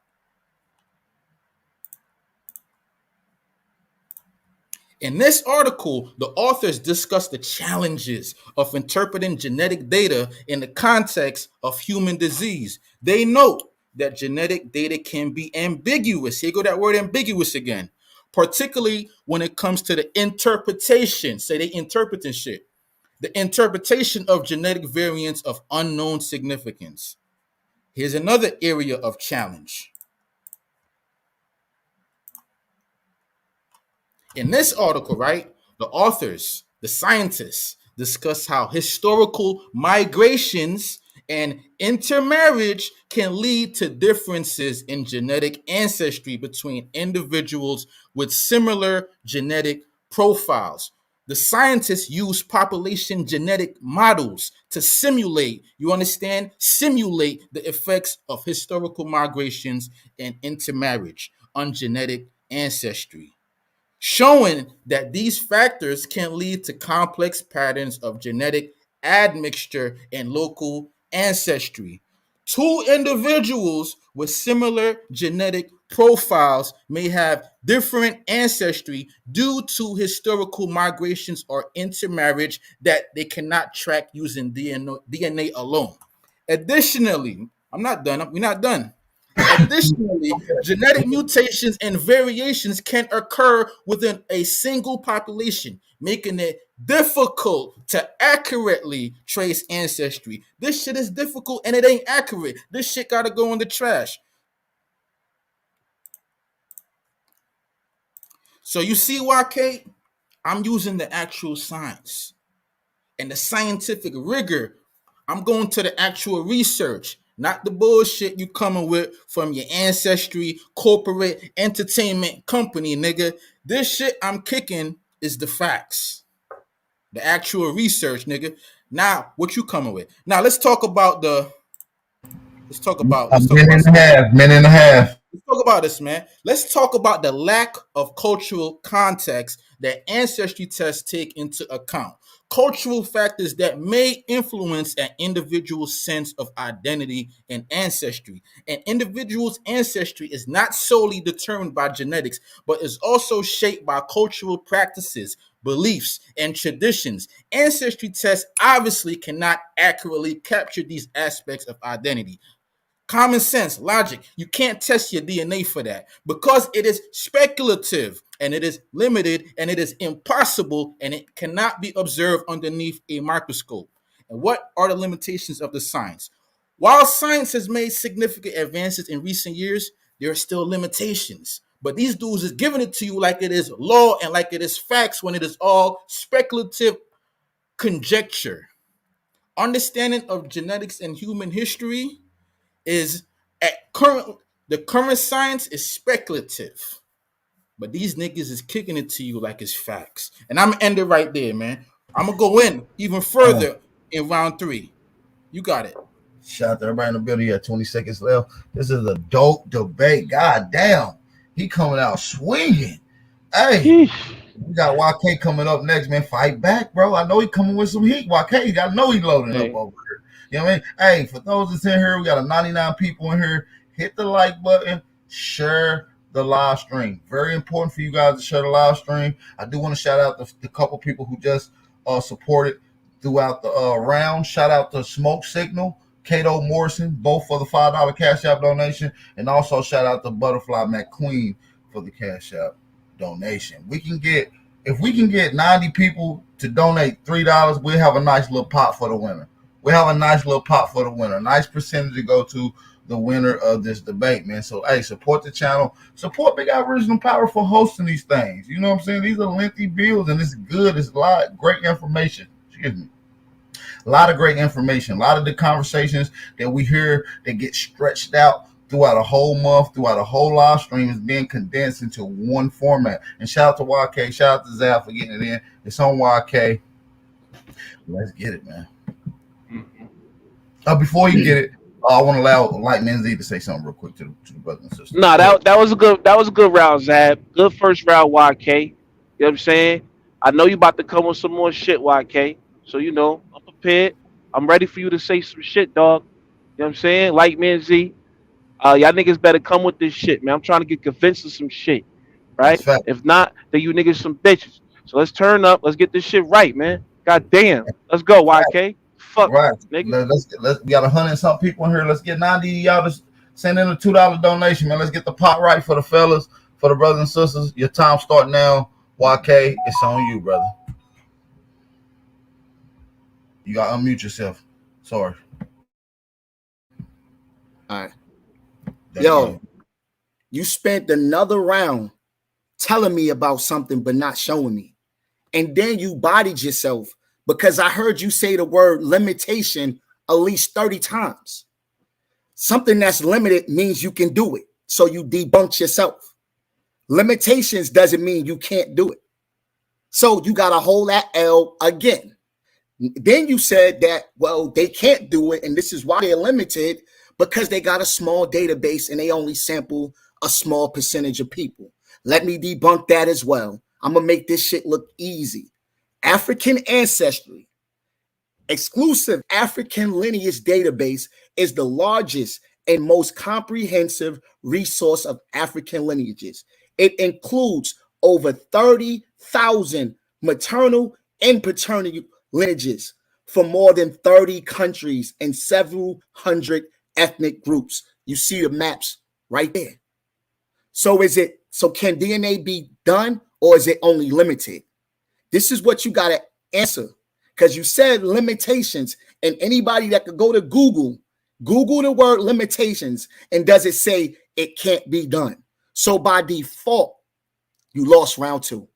S6: In this article, the authors discuss the challenges of interpreting genetic data in the context of human disease. They note that genetic data can be ambiguous. Here go that word ambiguous again, particularly when it comes to the interpretation. Say they interpreting shit. The interpretation of genetic variants of unknown significance. Here's another area of challenge. In this article, right, the authors, the scientists, discuss how historical migrations and intermarriage can lead to differences in genetic ancestry between individuals with similar genetic profiles. The scientists use population genetic models to simulate, you understand, simulate the effects of historical migrations and intermarriage on genetic ancestry, showing that these factors can lead to complex patterns of genetic admixture and local ancestry. Two individuals with similar genetic profiles may have different ancestry due to historical migrations or intermarriage that they cannot track using DNA alone. Additionally, I'm not done. We're not done. Additionally, genetic mutations and variations can occur within a single population, making it difficult to accurately trace ancestry. This shit is difficult and it ain't accurate. This shit gotta go in the trash. So you see why, Kate? I'm using the actual science and the scientific rigor. I'm going to the actual research, not the bullshit you coming with from your ancestry corporate entertainment company, nigga. This shit I'm kicking is the facts, the actual research, nigga. Now, what you coming with? Now, let's talk about the. Let's talk about.
S4: A
S6: Let's talk
S4: minute
S6: about
S4: and a
S6: something.
S4: half, minute and a half.
S6: Let's talk about this, man. Let's talk about the lack of cultural context that ancestry tests take into account. Cultural factors that may influence an individual's sense of identity and ancestry. An individual's ancestry is not solely determined by genetics, but is also shaped by cultural practices, beliefs, and traditions. Ancestry tests obviously cannot accurately capture these aspects of identity. Common sense, logic. You can't test your DNA for that because it is speculative and it is limited and it is impossible and it cannot be observed underneath a microscope. And what are the limitations of the science? While science has made significant advances in recent years, there are still limitations. But these dudes is giving it to you like it is law and like it is facts when it is all speculative conjecture. Understanding of genetics and human history is at current science is speculative, but these niggas is kicking it to you like it's facts. And I'm gonna end it right there, man. I'm gonna go in even further in round 3. You got it.
S4: Shout out to everybody in the building. You got 20 seconds left. This is a dope debate. God damn. He coming out swinging. Hey,
S8: Sheesh.
S4: we got YK coming up next, man. Fight back, bro. I know he coming with some heat. YK, I know he loading up
S8: Hey,
S4: over here. You know what I mean? Hey, for those that's in here, we got a 99 people in here. Hit the like button. Share the live stream. Very important for you guys to share the live stream. I do want to shout out the couple people who just supported throughout the round. Shout out to Smoke Signal, Kato Morrison, both for the $5 Cash App donation. And also shout out to Butterfly McQueen for the Cash App donation. If we can get 90 people to donate $3, we'll have a nice little pot for the winner. A nice percentage to go to the winner of this debate, man. So hey, support the channel, support Big Eye Original Power for hosting these things. You know what I'm saying? These are lengthy bills and it's good. It's a lot of great information. Excuse me. A lot of great information. A lot of the conversations that we hear that get stretched out throughout a whole month, throughout a whole live stream, is being condensed into one format. And shout out to YK, shout out to ZABB for getting it in. It's on YK. Let's get it, man. Before you get it, I want to allow Lightman Z to say something real quick to the brothers and sisters.
S8: Nah, that was a good round, Zab. Good first round, YK. You know what I'm saying? I know you about to come with some more shit, YK. So you know, I'm prepared. I'm ready for you to say some shit, dog. You know what I'm saying? Like man Z. Y'all niggas better come with this shit, man. I'm trying to get convinced of some shit.
S4: That's
S8: Right?
S4: fact.
S8: If not, then you niggas some bitches. So let's turn up. Let's get this shit right, man. God damn. Let's go, YK. Fuck,
S4: Right.
S8: nigga.
S4: Let's we got 100 and some people in here. Let's get 90 y'all to send in a $2 donation, man. Let's get the pot right for the fellas, for the brothers and sisters. Your time start now. YK, it's on you, brother. You gotta unmute yourself. Sorry.
S5: All right.
S4: There you
S5: Yo,
S4: go.
S5: you spent another round telling me about something but not showing me. And then you bodied yourself because I heard you say the word limitation at least 30 times. Something that's limited means you can do it. So you debunked yourself. Limitations doesn't mean you can't do it. So you got to hold that L again. Then you said that, well, they can't do it. And this is why they're limited, because they got a small database and they only sample a small percentage of people. Let me debunk that as well. I'm going to make this shit look easy. African ancestry, exclusive African lineage database, is the largest and most comprehensive resource of African lineages. It includes over 30,000 maternal and paternal lineages from more than 30 countries and several hundred ethnic groups. You see the maps right there. So can DNA be done, or is it only limited? This is what you got to answer, because you said limitations, and anybody that could go to Google the word limitations, and does it say it can't be done? So by default, you lost round 2.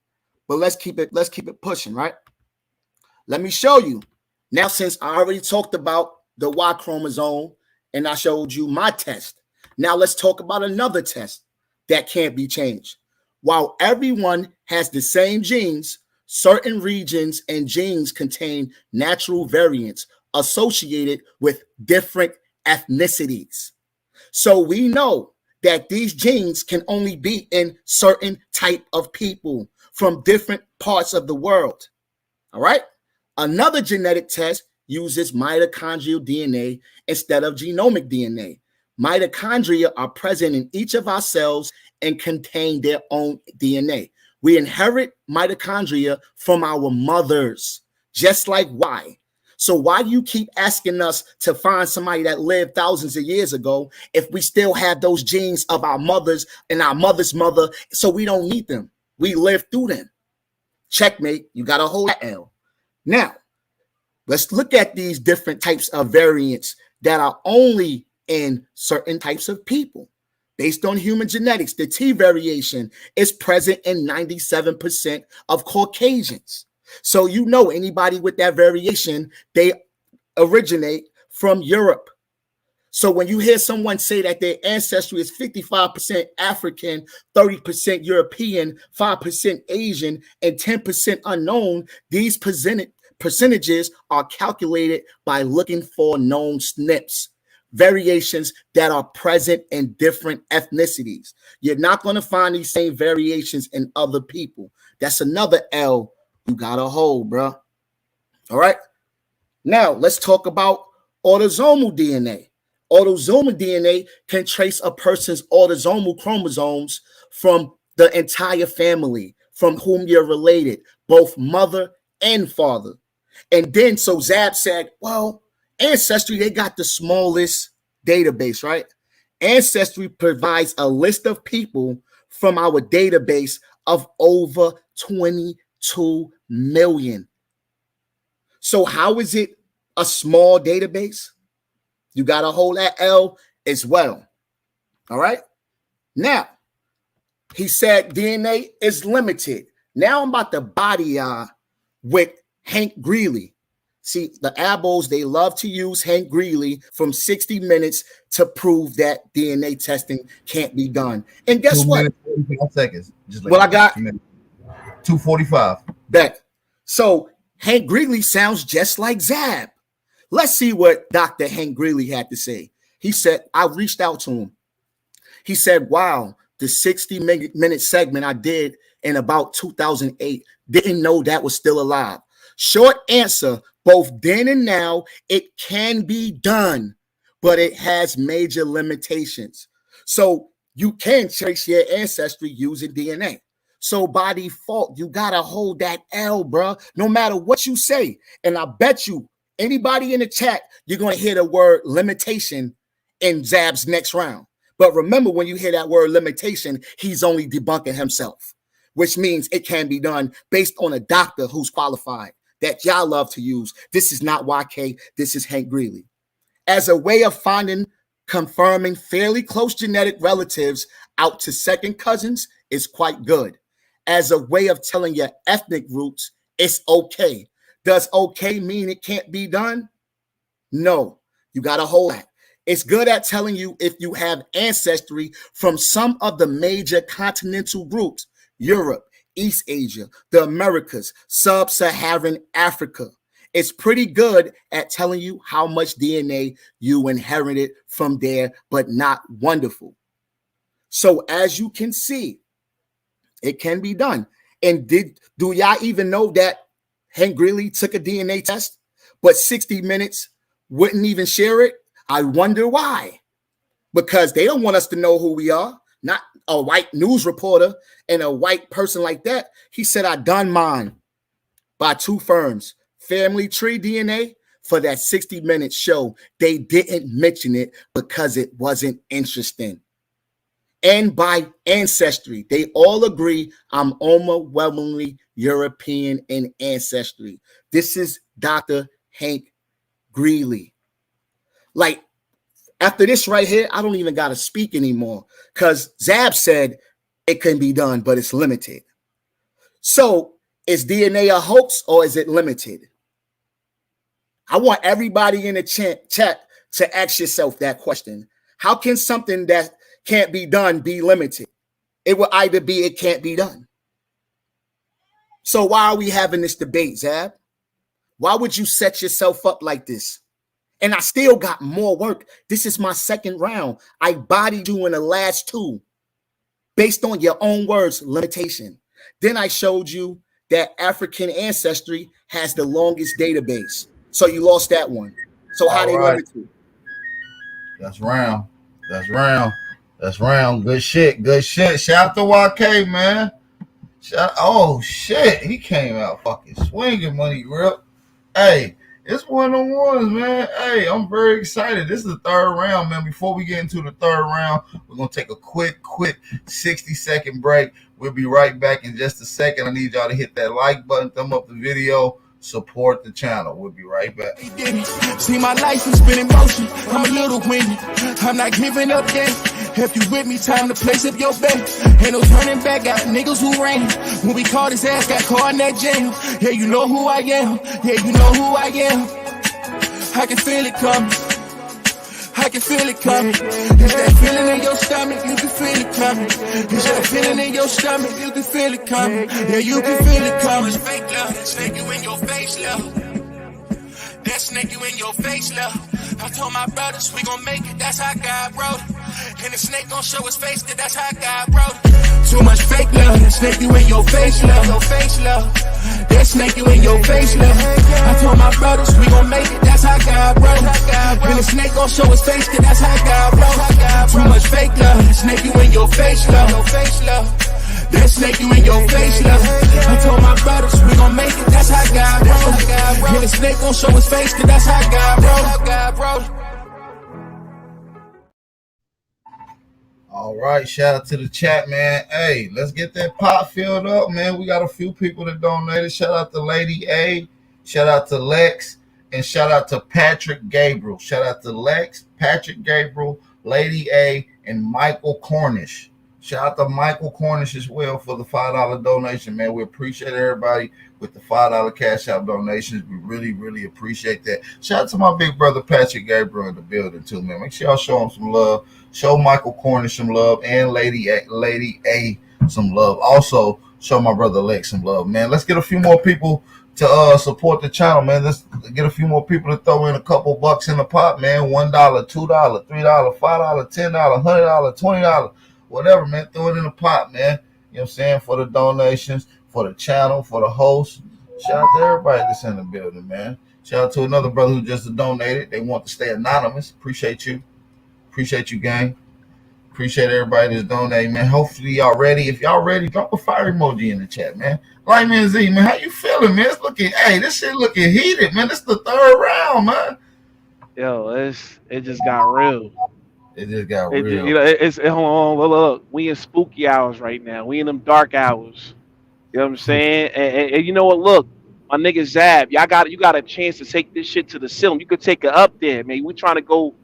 S5: But let's keep it pushing, right? Let me show you. Now, since I already talked about the Y chromosome and I showed you my test, now let's talk about another test that can't be changed. While everyone has the same genes, certain regions and genes contain natural variants associated with different ethnicities. So we know that these genes can only be in certain type of people from different parts of the world. All right. Another genetic test uses mitochondrial DNA instead of genomic DNA. Mitochondria are present in each of our cells and contain their own DNA. We inherit mitochondria from our mothers, just like Y. So why do you keep asking us to find somebody that lived thousands of years ago if we still have those genes of our mothers and our mother's mother, so we don't need them? We live through them. Checkmate. You got to hold that L. Now, let's look at these different types of variants that are only in certain types of people. Based on human genetics, the T variation is present in 97% of Caucasians. So you know anybody with that variation, they originate from Europe. So when you hear someone say that their ancestry is 55% African, 30% European, 5% Asian, and 10% unknown, these percentages are calculated by looking for known SNPs, variations that are present in different ethnicities. You're not going to find these same variations in other people. That's another L you got to hold, bro. All right. Now let's talk about autosomal DNA. Autosomal DNA can trace a person's autosomal chromosomes from the entire family from whom you're related, both mother and father. And then so ZABB said, well, Ancestry, they got the smallest database, right? Ancestry provides a list of people from our database of over 22 million. So how is it a small database? You got to hold that L as well. All right. Now, he said DNA is limited. Now I'm about to body with Hank Greeley. See, the abos, they love to use Hank Greeley from 60 Minutes to prove that DNA testing can't be done. And guess
S4: 2
S5: what?
S4: minutes, 45 seconds. Just
S5: What I got?
S4: 2:45.
S5: Bet. So Hank Greeley sounds just like ZABB. Let's see what Dr. Hank Greeley had to say. He said, I reached out to him. He said, wow, the 60-minute segment I did in about 2008, didn't know that was still alive. Short answer, both then and now, it can be done, but it has major limitations. So you can trace your ancestry using DNA. So by default, you got to hold that L, bro, no matter what you say. And I bet you, anybody in the chat, you're going to hear the word limitation in ZABB's next round. But remember, when you hear that word limitation, he's only debunking himself, which means it can be done based on a doctor who's qualified that y'all love to use. This is not YK. This is Hank Greeley. As a way of confirming fairly close genetic relatives out to second cousins is quite good. As a way of telling your ethnic roots, it's okay. Does okay mean it can't be done? No, you got to hold that. It's good at telling you if you have ancestry from some of the major continental groups, Europe, East Asia, the Americas, Sub-Saharan Africa. It's pretty good at telling you how much DNA you inherited from there, but not wonderful. So as you can see, it can be done. And do y'all even know that Hank Greeley took a DNA test, but 60 Minutes wouldn't even share it? I wonder why. Because they don't want us to know who we are. Not a white news reporter and a white person like that. He said, I done mine by 2 firms, Family Tree DNA for that 60 Minutes show. They didn't mention it because it wasn't interesting. And by Ancestry, they all agree I'm overwhelmingly European in ancestry. This is Dr. Hank Greeley. Like, after this right here, I don't even got to speak anymore because ZABB said it can be done, but it's limited. So is DNA a hoax or is it limited? I want everybody in the chat to ask yourself that question. How can something that can't be done be limited? It will either be it can't be done. So why are we having this debate, ZABB? Why would you set yourself up like this? And I still got more work. This is my second round. I bodied you in the last 2 based on your own words, limitation. Then I showed you that African ancestry has the longest database. So you lost that one. So how they limited?
S4: That's round. That's round. That's round. Good shit. Good shit. Shout out to YK, man. Oh, shit. He came out fucking swinging, Money Grip. Hey. It's one-on-ones, man. Hey, I'm very excited. This is the 3rd round, man. Before we get into the 3rd round, we're going to take a quick 60-second break. We'll be right back in just a second. I need y'all to hit that like button, thumb up the video, support the channel. We'll be right back.
S1: See, my life has been in motion. I'm a little windy. I'm not giving up yet. If you with me, time to place up your bet. Ain't no turning back, got niggas who ran. When we caught his ass, got caught in that jam. Yeah, you know who I am. Yeah, you know who I am. I can feel it coming. I can feel it coming. Is that feeling in your stomach? You can feel it coming. Is that feeling in your stomach? You can feel it coming. Yeah, you can feel it coming. Fake love, snake you in your face, love. That snake you in your face, love. I told my brothers we gon' make it, that's how God wrote it. And the snake gon' show his face, cause that's how God wrote it. Too much fake love, that snake you in your face, love. Your face, love. That snake you in your face, love. I told my brothers we gon' make it, that's how God wrote it. And the snake gon' show his face, cause that's how God wrote it. Too much fake love, that snake you in your face, love. Your face, love. That snake you in your face, love. I told my brothers we gon' make it, that's how God wrote it. And the snake gon' show his face, cause that's how God wrote it.
S4: All right, shout out to the chat, man. Hey, let's get that pot filled up, man. We got a few people that donated. Shout out to Lady A, shout out to Lex, and shout out to Patrick Gabriel. Shout out to Lex, Patrick Gabriel, Lady A, and Michael Cornish. Shout out to Michael Cornish as well for the $5 donation, man. We appreciate everybody with the $5 cash out donations. We really, really appreciate that. Shout out to my big brother Patrick Gabriel in the building too, man. Make sure y'all show him some love. Show Michael Cornish some love and Lady A some love. Also, show my brother Lex some love, man. Let's get a few more people to support the channel, man. Let's get a few more people to throw in a couple bucks in the pot, man. $1, $2, $3, $5, $10, $100, $20. Whatever, man. Throw it in the pot, man. You know what I'm saying? For the donations, for the channel, for the host. Shout out to everybody that's in the building, man. Shout out to another brother who just donated. They want to stay anonymous. Appreciate you. Appreciate you, gang. Appreciate everybody that's donating, man. Hopefully y'all ready. If y'all ready, drop a fire emoji in the chat, man. Like man Z, man, how you feeling, man? It's looking, hey, this shit looking heated, man. This the third round, man.
S8: Yo, it just got real.
S4: It just got
S8: It,
S4: real.
S8: you know, it's hold on, look. We in spooky hours right now. We in them dark hours. You know what I'm saying? And you know what? Look, my nigga ZABB, you got a chance to take this shit to the ceiling. You could take it up there, man. We trying to go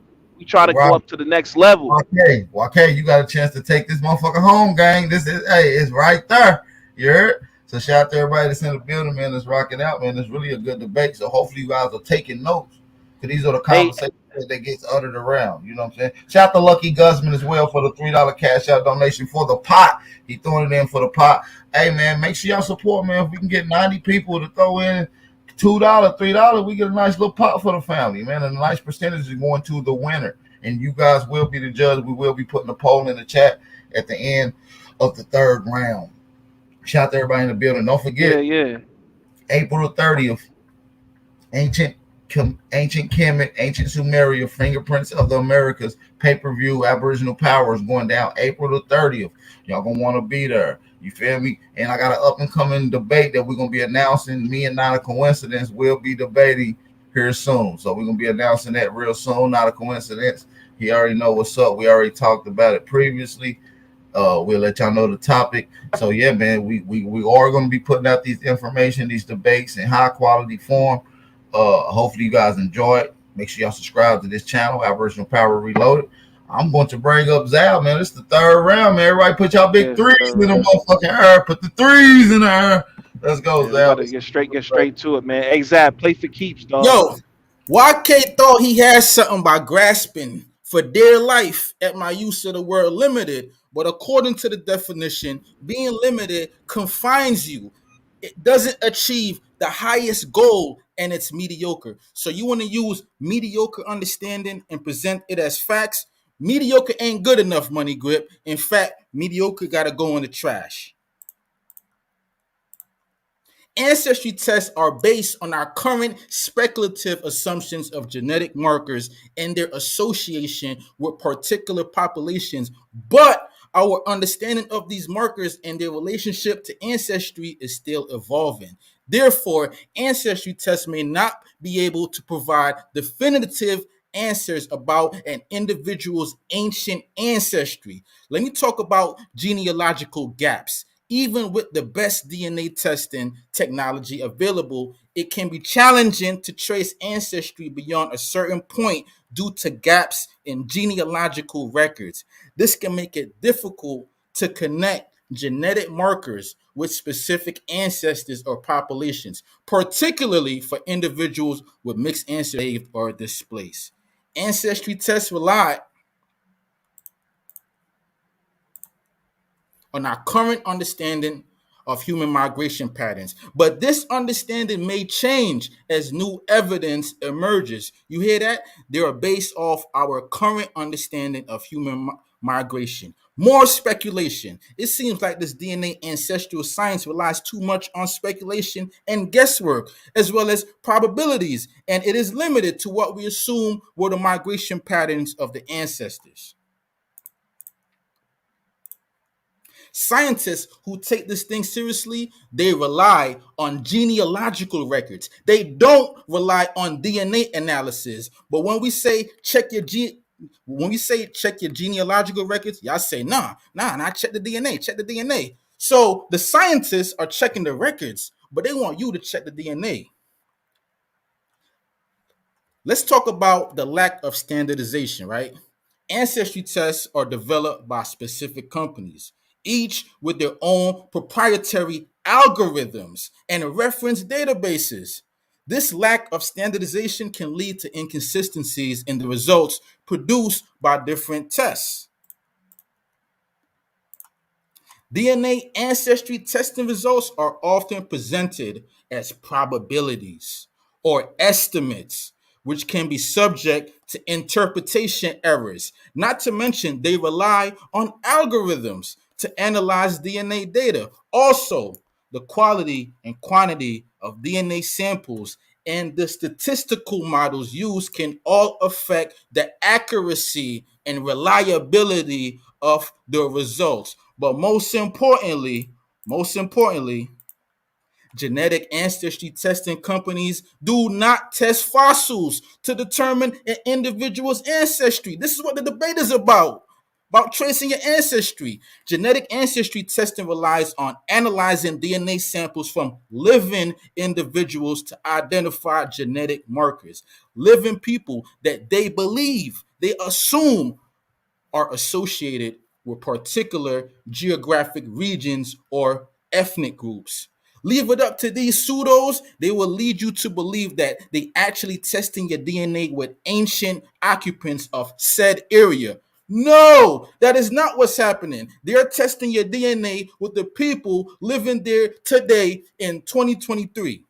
S4: Wow.
S8: up to the next level.
S4: Okay, you got a chance to take this motherfucker home, gang. This is, hey, it's right there. You heard? So shout out to everybody that's in the building, man, that's rocking out, man. It's really a good debate. So hopefully you guys are taking notes. Because these are the conversations that gets uttered around. You know what I'm saying? Shout out to Lucky Guzman as well for the $3 cash out donation for the pot. He throwing it in for the pot. Hey, man, make sure y'all support, man. If we can get 90 people to throw in $2, $3, we get a nice little pot for the family, man. And a nice percentage is going to the winner. And you guys will be the judge. We will be putting a poll in the chat at the end of the third round. Shout out to everybody in the building. Don't forget, April the 30th, ancient Kemet, ancient Sumeria, fingerprints of the Americas, pay-per-view, Aboriginal Power is going down April the 30th. Y'all gonna want to be there. You feel me? And I got an up-and-coming debate that we're gonna be announcing. Me and Not a Coincidence will be debating here soon. So we're gonna be announcing that real soon. Not a coincidence. He already know what's up. We already talked about it previously. We'll let y'all know the topic. So yeah, man, we are gonna be putting out these information, these debates in high quality form. Hopefully you guys enjoy it. Make sure y'all subscribe to this channel, Aboriginal Power Reloaded. I'm going to bring up ZABB, man. This is the third round, man. Everybody put y'all big threes in the motherfucking air. Put the threes in the air. Let's go, ZABB.
S8: Get straight to it, man. Hey, ZABB, play for keeps, dog.
S6: Yo, YK thought he had something by grasping for dear life at my use of the word limited. But according to the definition, being limited confines you. It doesn't achieve the highest goal, and it's mediocre. So you want to use mediocre understanding and present it as facts. Mediocre ain't good enough, Money Grip. In fact, mediocre got to go in the trash. Ancestry tests are based on our current speculative assumptions of genetic markers and their association with particular populations, but our understanding of these markers and their relationship to ancestry is still evolving. Therefore, ancestry tests may not be able to provide definitive answers about an individual's ancient ancestry. Let me talk about genealogical gaps. Even with the best DNA testing technology available, it can be challenging to trace ancestry beyond a certain point due to gaps in genealogical records. This can make it difficult to connect genetic markers with specific ancestors or populations, particularly for individuals with mixed ancestry or displaced. Ancestry tests rely on our current understanding of human migration patterns. But this understanding may change as new evidence emerges. You hear that? They are based off our current understanding of human migration. More speculation. It seems like this DNA ancestral science relies too much on speculation and guesswork, as well as probabilities, and it is limited to what we assume were the migration patterns of the ancestors. Scientists who take this thing seriously, they rely on genealogical records. They don't rely on DNA analysis. But when we say check your genealogical records, y'all say nah, check the DNA. So the scientists are checking the records, but they want you to check the DNA. Let's talk about the lack of standardization, right? Ancestry tests are developed by specific companies, each with their own proprietary algorithms and reference databases. This lack of standardization can lead to inconsistencies in the results produced by different tests. DNA ancestry testing results are often presented as probabilities or estimates, which can be subject to interpretation errors. Not to mention, they rely on algorithms to analyze DNA data. Also, the quality and quantity of DNA samples and the statistical models used can all affect the accuracy and reliability of the results. But most importantly, genetic ancestry testing companies do not test fossils to determine an individual's ancestry. This is what the debate is about tracing your ancestry. Genetic ancestry testing relies on analyzing DNA samples from living individuals to identify genetic markers. Living people that they assume are associated with particular geographic regions or ethnic groups. Leave it up to these pseudos, they will lead you to believe that they actually testing your DNA with ancient occupants of said area. No, that is not what's happening. They're testing your DNA with the people living there today in 2023.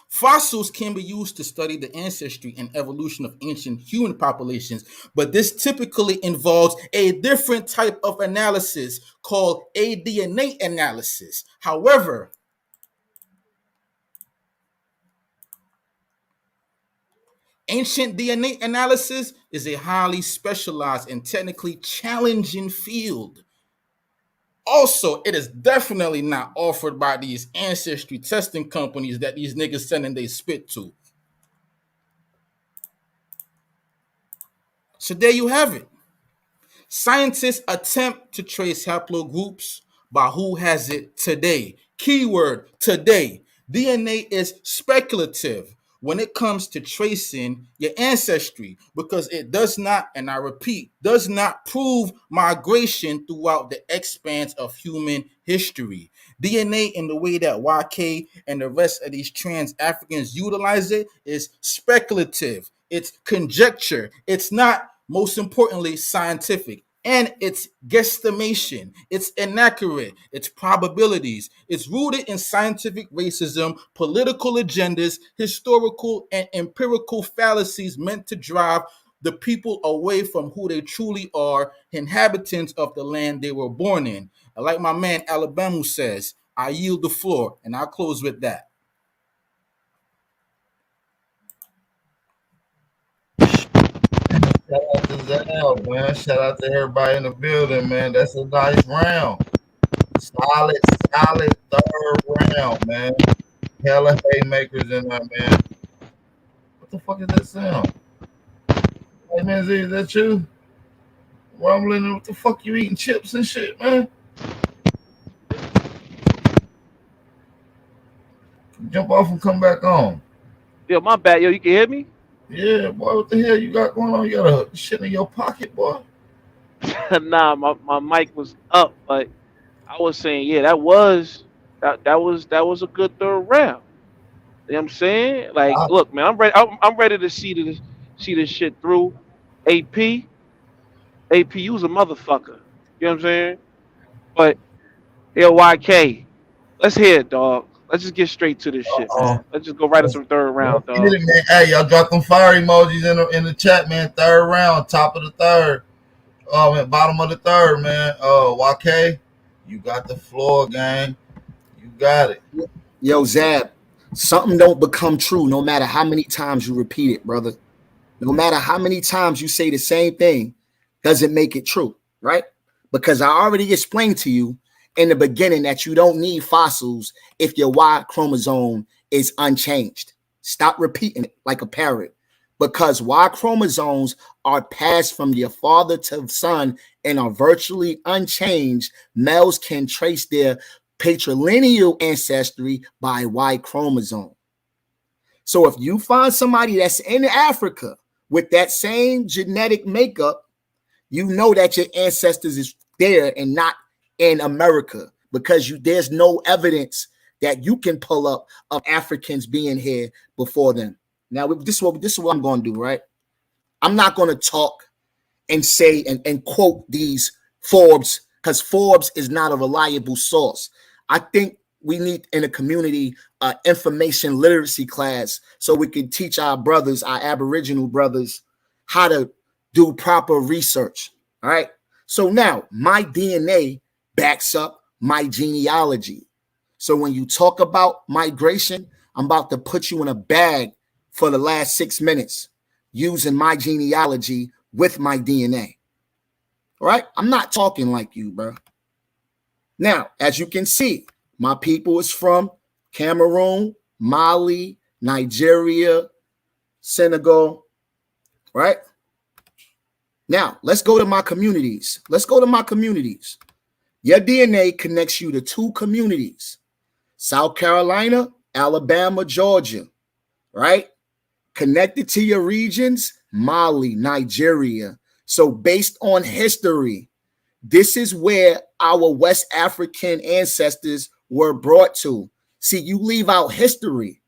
S6: Fossils can be used to study the ancestry and evolution of ancient human populations, but this typically involves a different type of analysis called a DNA analysis. However, ancient DNA analysis is a highly specialized and technically challenging field. Also, it is definitely not offered by these ancestry testing companies that these niggas sending they spit to. So there you have it. Scientists attempt to trace haplogroups by who has it today. Keyword today. DNA is speculative when it comes to tracing your ancestry because it does not, and I repeat, does not prove migration throughout the expanse of human history. DNA, in the way that YK and the rest of these trans Africans utilize it, is speculative. It's conjecture. It's not, most importantly, scientific. And it's guesstimation, it's inaccurate, it's probabilities, it's rooted in scientific racism, political agendas, historical and empirical fallacies meant to drive the people away from who they truly are, inhabitants of the land they were born in. Like my man Alabama says, I yield the floor, and I'll close with that.
S4: Shout out to ZABB, man. Shout out to everybody in the building, man. That's a nice round. Solid third round, man. Hella haymakers in there, man. What the fuck is that sound? Hey, man, Z, is that you? Rumbling, what the fuck you eating chips and shit, man? Jump off and come back on.
S8: Yo, my bad. Yo, you can hear me?
S4: Yeah, boy, what the hell you got going on? You got a shit in your pocket, boy?
S8: Nah, my mic was up, but I was saying, yeah, that was a good third round. You know what I'm saying? Like, look, man, I'm ready. I'm ready to see this shit through. AP, you's a motherfucker. You know what I'm saying? But YK, let's hear it, dog. Let's just get straight to this shit, man. Let's just go right into some third round, dog.
S4: Man. Hey, y'all drop them fire emojis in the chat, man. Third round, top of the third. Bottom of the third, man. YK, you got the floor, gang. You got it.
S5: Yo, Zab, something don't become true no matter how many times you repeat it, brother. No matter how many times you say the same thing, doesn't make it true, right? Because I already explained to you in the beginning that you don't need fossils if your Y chromosome is unchanged. Stop repeating it like a parrot, because Y chromosomes are passed from your father to son and are virtually unchanged. Males can trace their patrilineal ancestry by Y chromosome. So if you find somebody that's in Africa with that same genetic makeup, you know that your ancestors is there and not in America, because there's no evidence that you can pull up of Africans being here before them. Now, this is what I'm going to do, right? I'm not going to talk and say and quote these Forbes, because Forbes is not a reliable source. I think we need in a community information literacy class so we can teach our brothers, our Aboriginal brothers, how to do proper research. All right. So now my DNA backs up my genealogy. So when you talk about migration, I'm about to put you in a bag for the last 6 minutes using my genealogy with my DNA. All right. I'm not talking like you, bro. Now, as you can see, my people is from Cameroon, Mali, Nigeria, Senegal, right? Now, let's go to my communities. Your DNA connects you to 2 communities, South Carolina, Alabama, Georgia, right? Connected to your regions, Mali, Nigeria. So based on history, this is where our West African ancestors were brought to. See, you leave out history.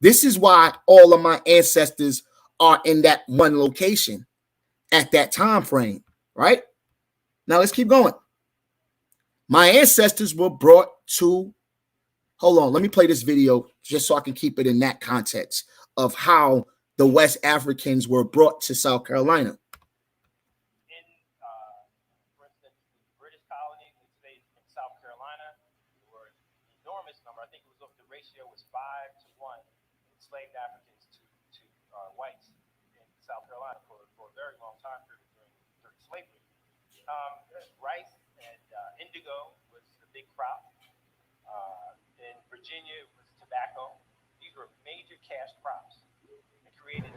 S5: This is why all of my ancestors are in that one location at that time frame, right? Now let's keep going. My ancestors were brought to, hold on, let me play this video just so I can keep it in that context of how the West Africans were brought to South Carolina.
S10: Enslaved Africans to whites in South Carolina for a very long time period during slavery. Rice and indigo was the big crop. In Virginia, it was tobacco. These were major cash crops. They created.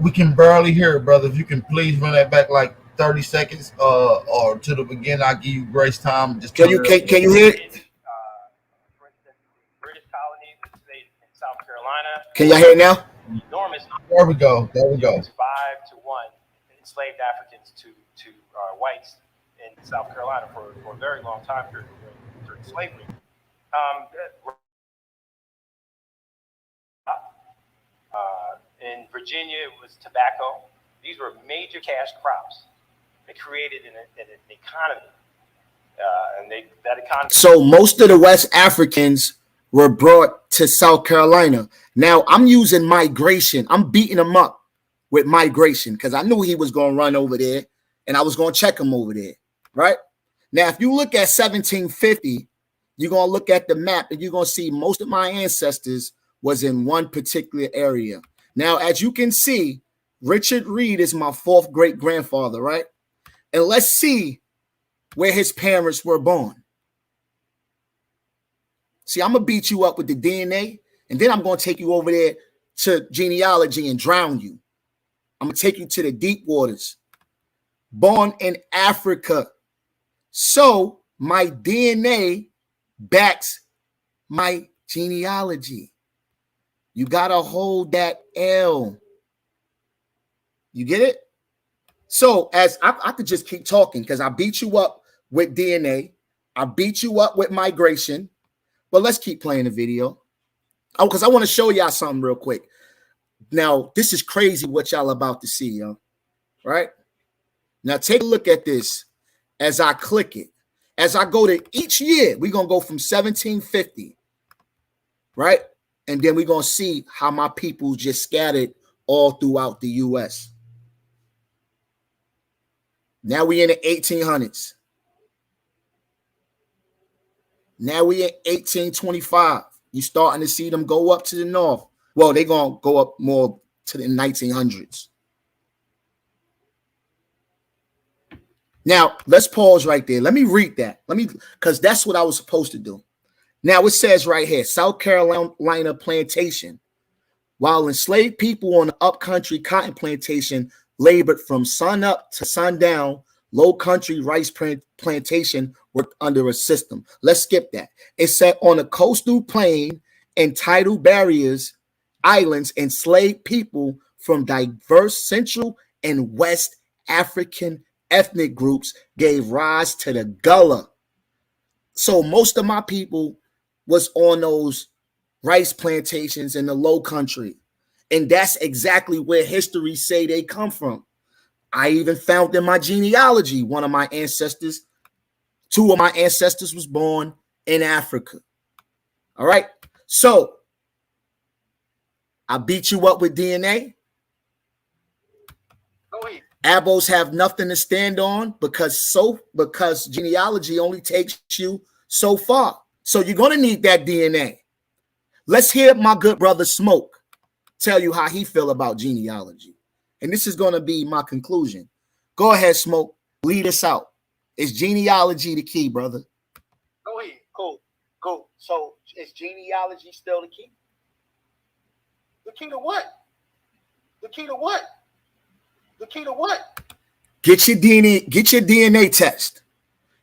S4: We can barely hear it, brother. If you can please run that back like 30 seconds or to the beginning, I'll give you grace time. Just
S5: can you hear it?
S10: For instance, the British colonies in South Carolina.
S5: Can y'all hear it now?
S10: Enormous.
S4: There we go. There we go.
S10: It was 5-1 enslaved Africans to whites in South Carolina for a very long time period during slavery. In Virginia, it was tobacco. These were major cash crops. They created an economy, that economy.
S5: So most of the West Africans were brought to South Carolina. Now I'm using migration. I'm beating him up with migration because I knew he was going to run over there and I was going to check him over there, right? Now, if you look at 1750, you're going to look at the map and you're going to see most of my ancestors was in one particular area. Now, as you can see, Richard Reed is my 4th great grandfather, right? And let's see where his parents were born. See, I'm going to beat you up with the DNA, and then I'm going to take you over there to genealogy and drown you. I'm going to take you to the deep waters. Born in Africa. So my DNA backs my genealogy. You got to hold that L. You get it? So as I could just keep talking because I beat you up with DNA. I beat you up with migration. But let's keep playing the video. Oh, because I want to show y'all something real quick. Now, this is crazy what y'all about to see, yo. Right? Now, take a look at this as I click it. As I go to each year, we're going to go from 1750. Right? And then we're going to see how my people just scattered all throughout the U.S. Now we in the 1800s. Now we in 1825. You're starting to see them go up to the north. Well, they're going to go up more to the 1900s. Now, let's pause right there. Let me read that. Because that's what I was supposed to do. Now, it says right here, South Carolina plantation. While enslaved people on the upcountry cotton plantation labored from sun up to sundown, low country rice plantation worked under a system. Let's skip that. It said on a coastal plain and tidal barriers, islands, enslaved people from diverse Central and West African ethnic groups gave rise to the Gullah. So most of my people was on those rice plantations in the low country. And that's exactly where history say they come from. I even found in my genealogy, two of my ancestors was born in Africa. All right. So I beat you up with DNA.
S7: Go ahead.
S5: Abos have nothing to stand on because genealogy only takes you so far. So you're going to need that DNA. Let's hear my good brother Smoke tell you how he feel about genealogy. And this is going to be my conclusion. Go ahead, Smoke. Lead us out. Is genealogy the key, brother?
S7: Go ahead. Cool. So is genealogy still the key? The key to what? The key to what? The key to what?
S5: Get your DNA test.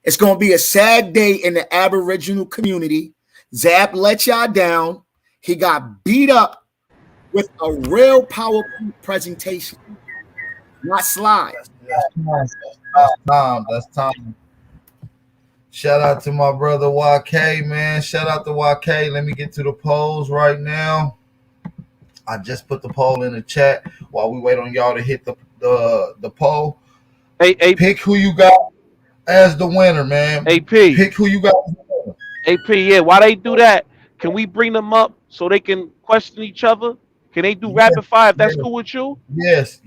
S5: It's going to be a sad day in the Aboriginal community. ZABB let y'all down. He got beat up with a real PowerPoint presentation, not slides.
S4: That's time. Shout out to my brother YK, man. Shout out to YK. Let me get to the polls right now. I just put the poll in the chat while we wait on y'all to hit the poll.
S8: Hey,
S4: pick who you got as the winner, man.
S8: AP.
S4: Pick who you got as the winner.
S8: AP, yeah. Why they do that? Can we bring them up so they can question each other? Can they do rapid fire if that's cool with you?
S4: Yes.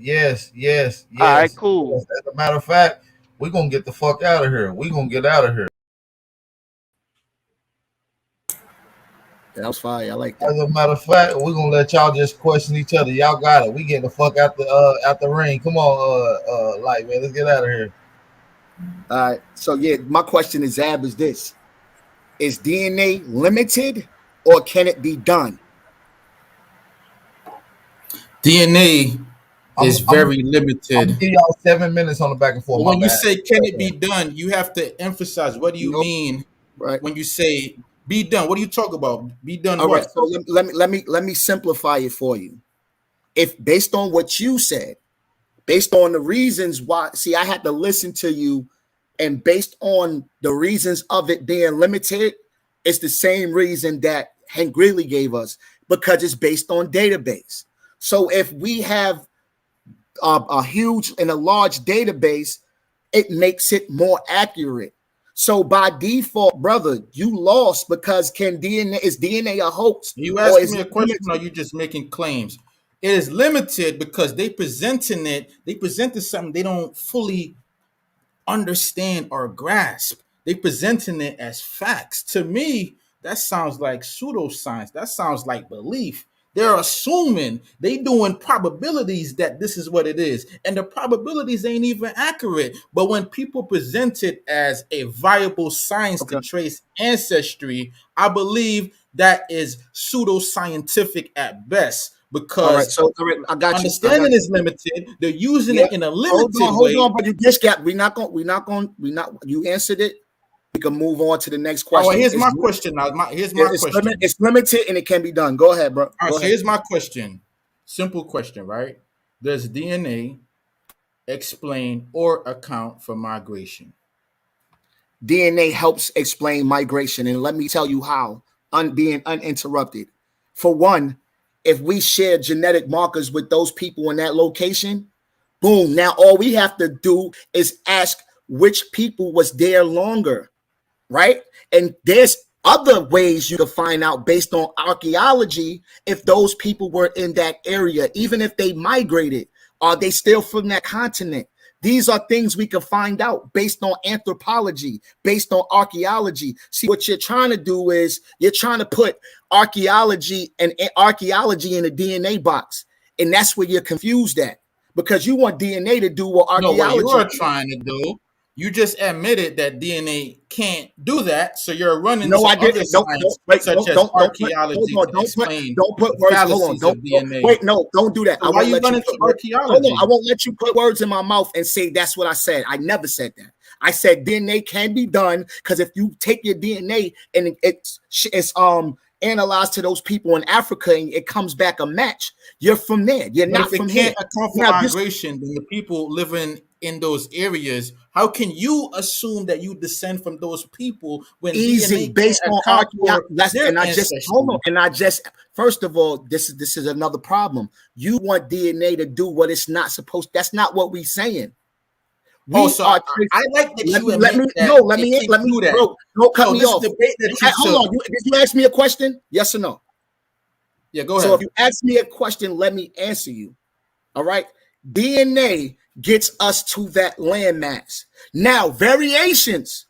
S8: All right, cool.
S4: Yes. As a matter of fact, we're going to get the fuck out of here. We're going to get out of here.
S5: That was fire. I like that.
S4: As a matter of fact, we're going to let y'all just question each other. Y'all got it. We getting the fuck out the ring. Come on, Light, man. Let's get out of here.
S5: All right. So, yeah, my question is, ZABB, is this. Is DNA limited or can it be done?
S6: DNA is very limited.
S4: I'm give y'all 7 minutes on the back and forth.
S6: When you say can it be done, you have to emphasize what do you mean when you say be done. What do you talk about? Be done.
S5: All
S6: what?
S5: right. So let me simplify it for you. If based on what you said, based on the reasons why, see, I had to listen to you, and based on the reasons of it being limited, it's the same reason that Hank Greeley gave us, because it's based on database. So if we have a huge and a large database, it makes it more accurate. So by default, brother, you lost because is DNA a hoax?
S6: You asking me a question, or are you just making claims? It is limited because they presented something they don't fully understand or grasp. They presenting it as facts. To me, that sounds like pseudoscience. That sounds like belief. They're assuming, they doing probabilities that this is what it is. And the probabilities ain't even accurate. But when people present it as a viable science to trace ancestry, I believe that is pseudoscientific at best. Because
S5: I got
S6: understanding is limited. They're using it in a limited way.
S5: Hold on, but you just got. You answered it. We can move on to the next question.
S6: Oh, here's my question now. Here's my question.
S5: It's limited and it can be done. Go ahead, bro.
S6: All right, so here's my question. Simple question, right? Does DNA explain or account for migration?
S5: DNA helps explain migration, and let me tell you how. Being uninterrupted. For one, if we share genetic markers with those people in that location, boom, now all we have to do is ask which people was there longer, right? And there's other ways you can find out based on archaeology if those people were in that area, even if they migrated. Are they still from that continent? These are things we can find out based on anthropology, based on archaeology. See, what you're trying to do is you're trying to put archaeology in a DNA box. And that's where you're confused at, because you want DNA to do what archaeology.
S6: No, what you're trying to do, you just admitted that DNA can't do that. So you're running to other science such as archaeology to explain the fallacies of DNA.
S5: Wait, no, don't do that.
S6: So why you running to archaeology?
S5: I won't let you put words in my mouth and say that's what I said. I never said that. I said DNA can be done because if you take your DNA and it's analyze to those people in Africa and it comes back a match, you're from there. You're
S6: But
S5: not
S6: if
S5: from
S6: it
S5: here.
S6: can't account for migration, then the people living in those areas, how can you assume that you descend from those people when
S5: Easy,
S6: DNA
S5: based
S6: can't
S5: on
S6: account for their
S5: and I just hold on,
S6: ancestry?
S5: and I just first of all, this is another problem. You want DNA to do what it's not supposed. That's not what we're saying. We
S6: So
S5: are.
S6: I like that you
S5: let
S6: admit
S5: me
S6: that
S5: let me
S6: it can't do that.
S5: bro. Don't cut
S6: So
S5: me
S6: this
S5: off.
S6: debate that you
S5: Hold
S6: took.
S5: on. Did you ask me a question? Yes or no?
S6: Yeah, go
S5: So
S6: ahead.
S5: if you ask me a question, let me answer you. All right. DNA gets us to that landmass. Now, variations,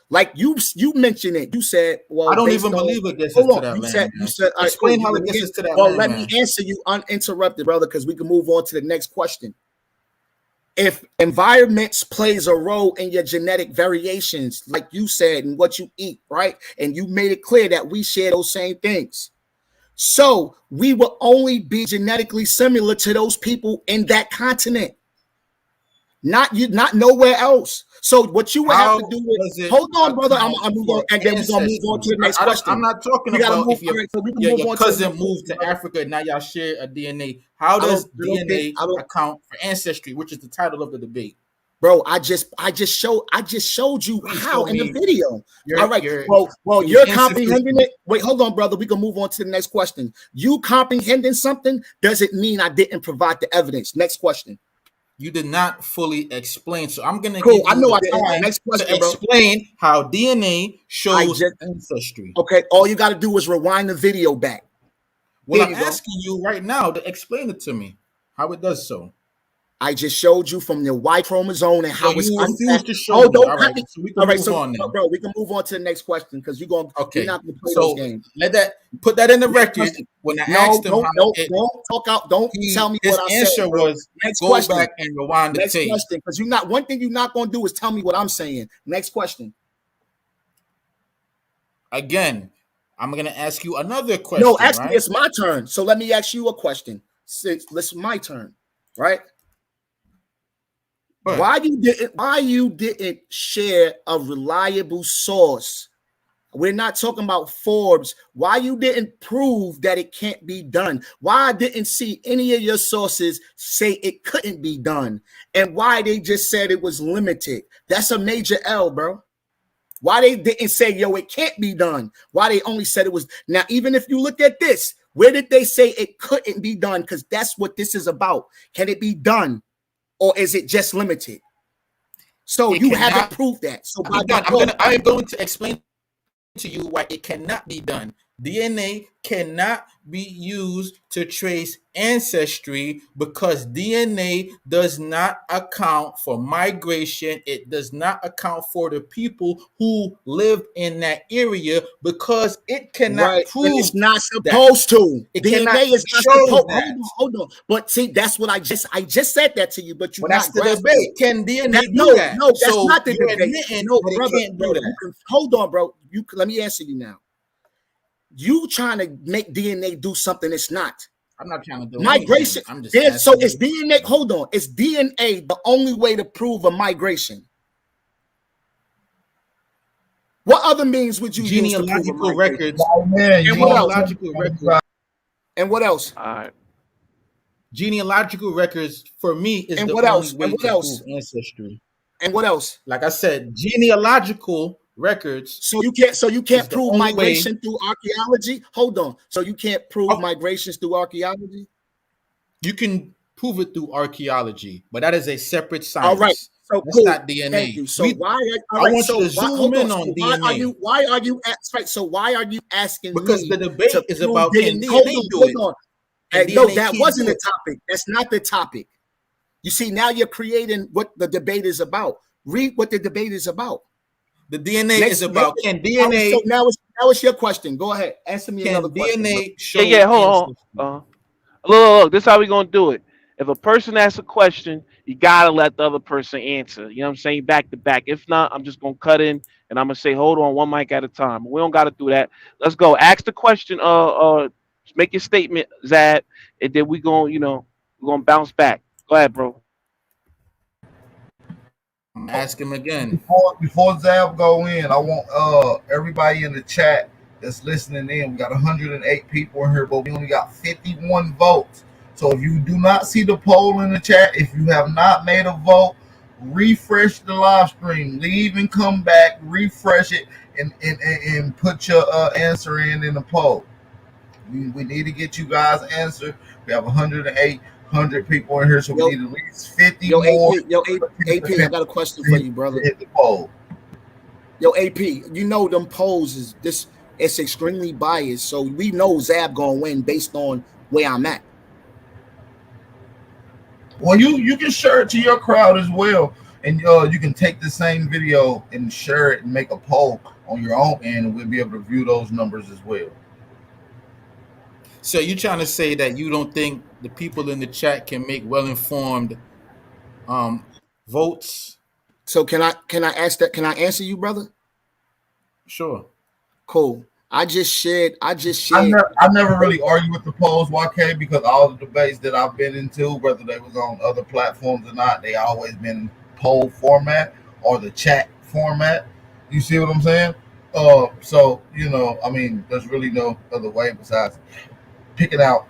S5: like you mentioned it. You said, well,
S6: I don't
S5: based
S6: even
S5: on,
S6: believe it gets us
S5: hold
S6: to
S5: on.
S6: that
S5: You
S6: landmass.
S5: said, all right,
S6: Explain
S5: cool.
S6: how it gets us to that
S5: well, let me
S6: landmass.
S5: answer you uninterrupted, brother, because we can move on to the next question. If environments plays a role in your genetic variations, like you said, and what you eat, right? And you made it clear that we share those same things. So we will only be genetically similar to those people in that continent, not nowhere else. So what you would have to do is hold on, brother. I'm moving, and then we're gonna move on to the next question.
S6: I'm not talking about if your cousin moved to Africa and now y'all share a DNA. How does DNA account for ancestry, which is the title of the debate?
S5: Bro, I just showed you how in the video. All right. Well, you're comprehending it. Wait, hold on, brother. We can move on to the next question. You comprehending something doesn't mean I didn't provide the evidence. Next question.
S6: You did not fully explain, so I'm gonna
S5: give you
S6: the time
S5: next question,
S6: to explain how DNA shows ancestry.
S5: Okay, all you got to do is rewind the video back.
S6: Well, I'm asking you right now to explain it to me, how it does so.
S5: I just showed you from the Y chromosome and how it's
S6: refuse to show me. All right, so we can move on now.
S5: Bro, we can move on to the next question because you're not gonna play those games.
S6: Put that in the record. When I asked him
S5: don't talk out, don't tell me what I said.
S6: His answer was go back and rewind the tape.
S5: Next question, because one thing you're not gonna do is tell me what I'm saying. Next question.
S6: Again, I'm gonna ask you another question.
S5: No, actually, it's my turn. So let me ask you a question. It's my turn, right? Why you didn't share a reliable source? We're not talking about Forbes. Why you didn't prove that it can't be done? Why I didn't see any of your sources say it couldn't be done? And why they just said it was limited? That's a major L, bro. Why they didn't say, yo, it can't be done? Why they only said it was. Now, even if you look at this, where did they say it couldn't be done? Because that's what this is about. Can it be done? Or is it just limited? So you haven't proved that. So
S6: I am going to explain to you why it cannot be done. DNA cannot be used to trace ancestry because DNA does not account for migration. It does not account for the people who lived in that area because it cannot prove.
S5: And it's not supposed to. DNA is not supposed. Hold on. But see, that's what I just said that to you. But
S6: that's the debate. Can DNA do that?
S5: No, that's not the debate. No, brother,
S6: can't do that.
S5: Hold on, bro. Let me answer you now. You trying to make DNA do something it's not.
S6: I'm not trying to do
S5: migration.
S6: I'm just
S5: so it's DNA. Hold on. Is DNA the only way to prove a migration? What other means would you use to prove a migration?
S6: Records?
S5: And what else?
S8: All right.
S6: Genealogical records for me is the only way to prove ancestry.
S5: And what else?
S6: Like I said, genealogical records.
S5: So you can't prove migration through archaeology. Hold on. So you can't prove migrations through archaeology.
S6: You can prove it through archaeology, but that is a separate science.
S5: All right. So
S6: that's not DNA.
S5: Thank you. So
S6: I want you to zoom in on DNA.
S5: Why are you asking?
S6: Because
S5: me
S6: the debate is about can DNA do it?
S5: Hold on. No, that wasn't the topic. That's not the topic. You see, now you're creating what the debate is about. Read what the debate is about.
S6: The DNA is about can DNA.
S5: So now it's your question. Go ahead. Answer me another question.
S6: DNA show?
S8: Hold on. Look. This is how we gonna do it. If a person asks a question, you gotta let the other person answer. You know what I'm saying? Back to back. If not, I'm just gonna cut in and I'm gonna say, hold on, one mic at a time. We don't gotta do that. Let's go. Ask the question. Make your statement, Zab, and then we're gonna bounce back. Go ahead, bro.
S6: Ask him again.
S4: Before Zab go in, I want everybody in the chat that's listening in. We got 108 people in here, but we only got 51 votes. So if you do not see the poll in the chat, if you have not made a vote, refresh the live stream. Leave and come back, refresh it, and put your answer in the poll. We need to get you guys answer. We have 108 people in here, so we
S5: Yo,
S4: need at least 50
S5: yo,
S4: more.
S5: AP, I got a question for you, brother.
S4: Hit the poll.
S5: Yo, AP, you know them polls is this. It's extremely biased, so we know ZABB gonna win based on where I'm at.
S4: Well, you can share it to your crowd as well, and you can take the same video and share it and make a poll on your own end, and we'll be able to view those numbers as well.
S6: So you're trying to say that you don't think the people in the chat can make well-informed votes?
S5: So can I ask that? Can I answer you, brother?
S6: Sure.
S5: Cool. I just shared.
S4: I never really argue with the polls, YK, because all the debates that I've been into, whether they was on other platforms or not, they always been poll format or the chat format. You see what I'm saying? So I mean, there's really no other way besides picking out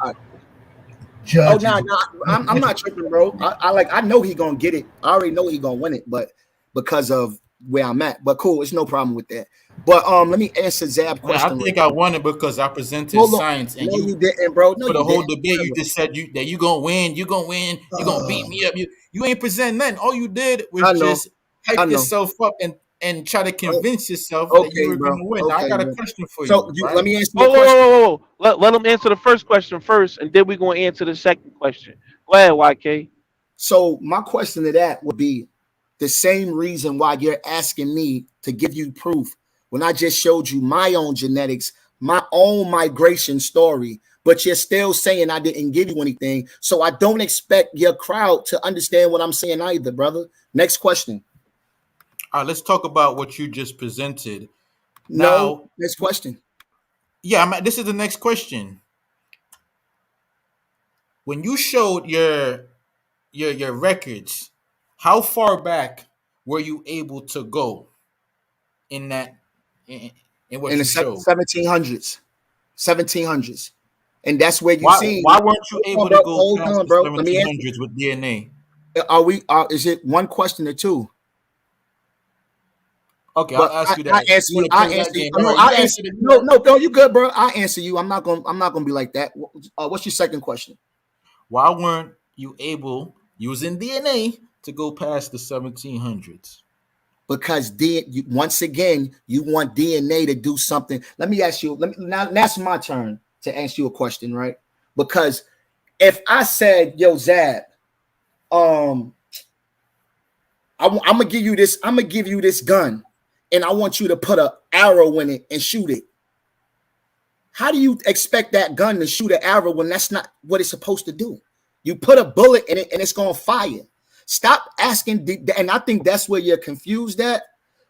S4: judges.
S5: Oh no, I'm not tripping, bro. I know he gonna get it. I already know he gonna win it, but because of where I'm at. But cool, it's no problem with that. But let me answer ZABB question.
S6: I think I won it because I presented science, and
S5: you didn't, bro. No,
S6: for the whole
S5: didn't.
S6: debate, you just said that you gonna win, you gonna beat me up. You ain't present nothing. All you did was just hype yourself up and try to convince yourself that you were gonna win. Now, I got a question for you.
S5: Let me answer your question.
S8: Whoa. Let him answer the first question first, and then we're gonna answer the second question. Go ahead, YK.
S5: So my question to that would be the same reason why you're asking me to give you proof when I just showed you my own genetics, my own migration story, but you're still saying I didn't give you anything. So I don't expect your crowd to understand what I'm saying either, brother. Next question.
S6: All right, let's talk about what you just presented.
S5: No, next question.
S6: Yeah, this is the next question. When you showed your records, how far back were you able to go in that in what you showed?
S5: 1700s, and that's where you see.
S6: Why weren't you able to go past the 1700s with DNA?
S5: Is it one question or two?
S6: Okay, I'll ask you that.
S5: I answer you. No, you good, bro. I answer you. I'm not gonna be like that. What's your second question?
S6: Why weren't you able, using DNA, to go past the 1700s?
S5: Because once again, you want DNA to do something. Let me ask you. Now that's my turn to ask you a question, right? Because if I said, "Yo, ZABB, I'm gonna give you this. I'm gonna give you this gun, and I want you to put an arrow in it and shoot it." How do you expect that gun to shoot an arrow when that's not what it's supposed to do? You put a bullet in it and it's gonna fire. Stop asking, and I think that's where you're confused at,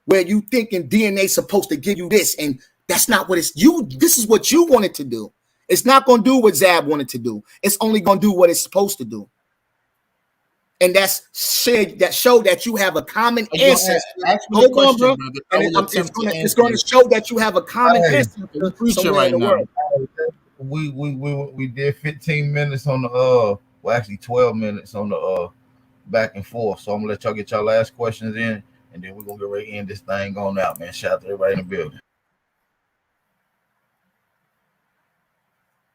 S5: where you thinking DNA is supposed to give you this, and that's not what it's. This is what you wanted to do. It's not gonna do what ZABB wanted to do. It's only gonna do what it's supposed to do. And that's show that you have a common ancestor. Hold on, bro. It's going to show that you have a common ancestor somewhere in the world.
S4: We did 15 minutes on the actually 12 minutes on the back and forth. So I'm gonna let y'all get y'all last questions in, and then we're gonna get ready to end this thing going out, man. Shout out to everybody in the building.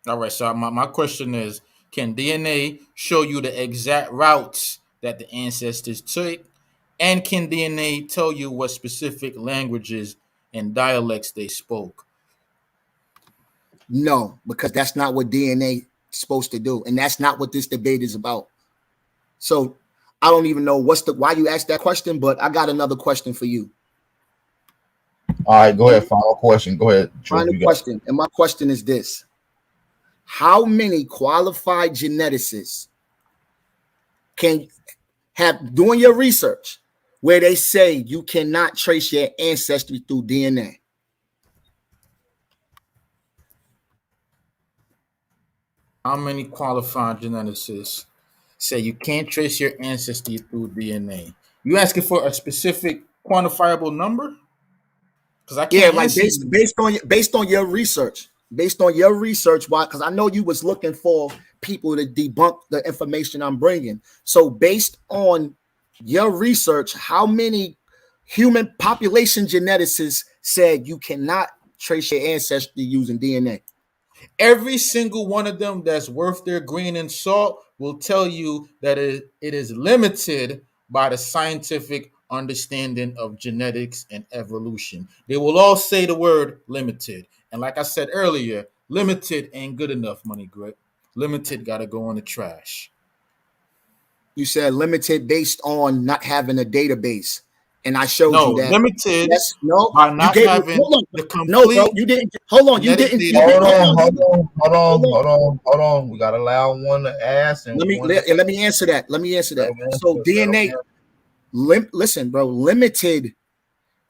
S6: All right, so my question is, can DNA show you the exact routes that the ancestors took? And can DNA tell you what specific languages and dialects they spoke?
S5: No, because that's not what DNA is supposed to do. And that's not what this debate is about. So I don't even know why you asked that question, but I got another question for you.
S4: All right, go ahead. Final question. Go ahead.
S5: Final question. And my question is this. How many qualified geneticists can have doing your research where they say you cannot trace your ancestry through DNA?
S6: How many qualified geneticists say you can't trace your ancestry through DNA? You asking for a specific quantifiable number? Because I
S5: Yeah,
S6: can't
S5: like
S6: answer you.
S5: based on your research, why? Because I know you was looking for people to debunk the information I'm bringing. So based on your research, how many human population geneticists said you cannot trace your ancestry using DNA?
S6: Every single one of them that's worth their grain and salt will tell you that it is limited by the scientific understanding of genetics and evolution. They will all say the word limited. And like I said earlier, limited ain't good enough, Money Grit. Limited got to go in the trash.
S5: You said limited based on not having a database, and I showed
S6: No,
S5: you that.
S6: limited
S5: Yes, no,
S6: by
S5: you
S6: not
S5: gave me.
S6: having
S5: Hold on,
S6: the
S5: no, bro,
S6: complete
S5: you didn't. Hold on, you
S6: genetic
S5: didn't. You
S6: data.
S5: didn't.
S4: Hold
S5: Hold
S4: on,
S5: on,
S4: hold on, hold on,
S5: hold on.
S4: hold on, hold on. We gotta allow one to ask and one to
S5: Let me answer that. Let me answer
S4: let
S5: that.
S4: them
S5: So
S4: answer. Let them
S5: DNA,
S4: answer.
S5: listen, bro, limited.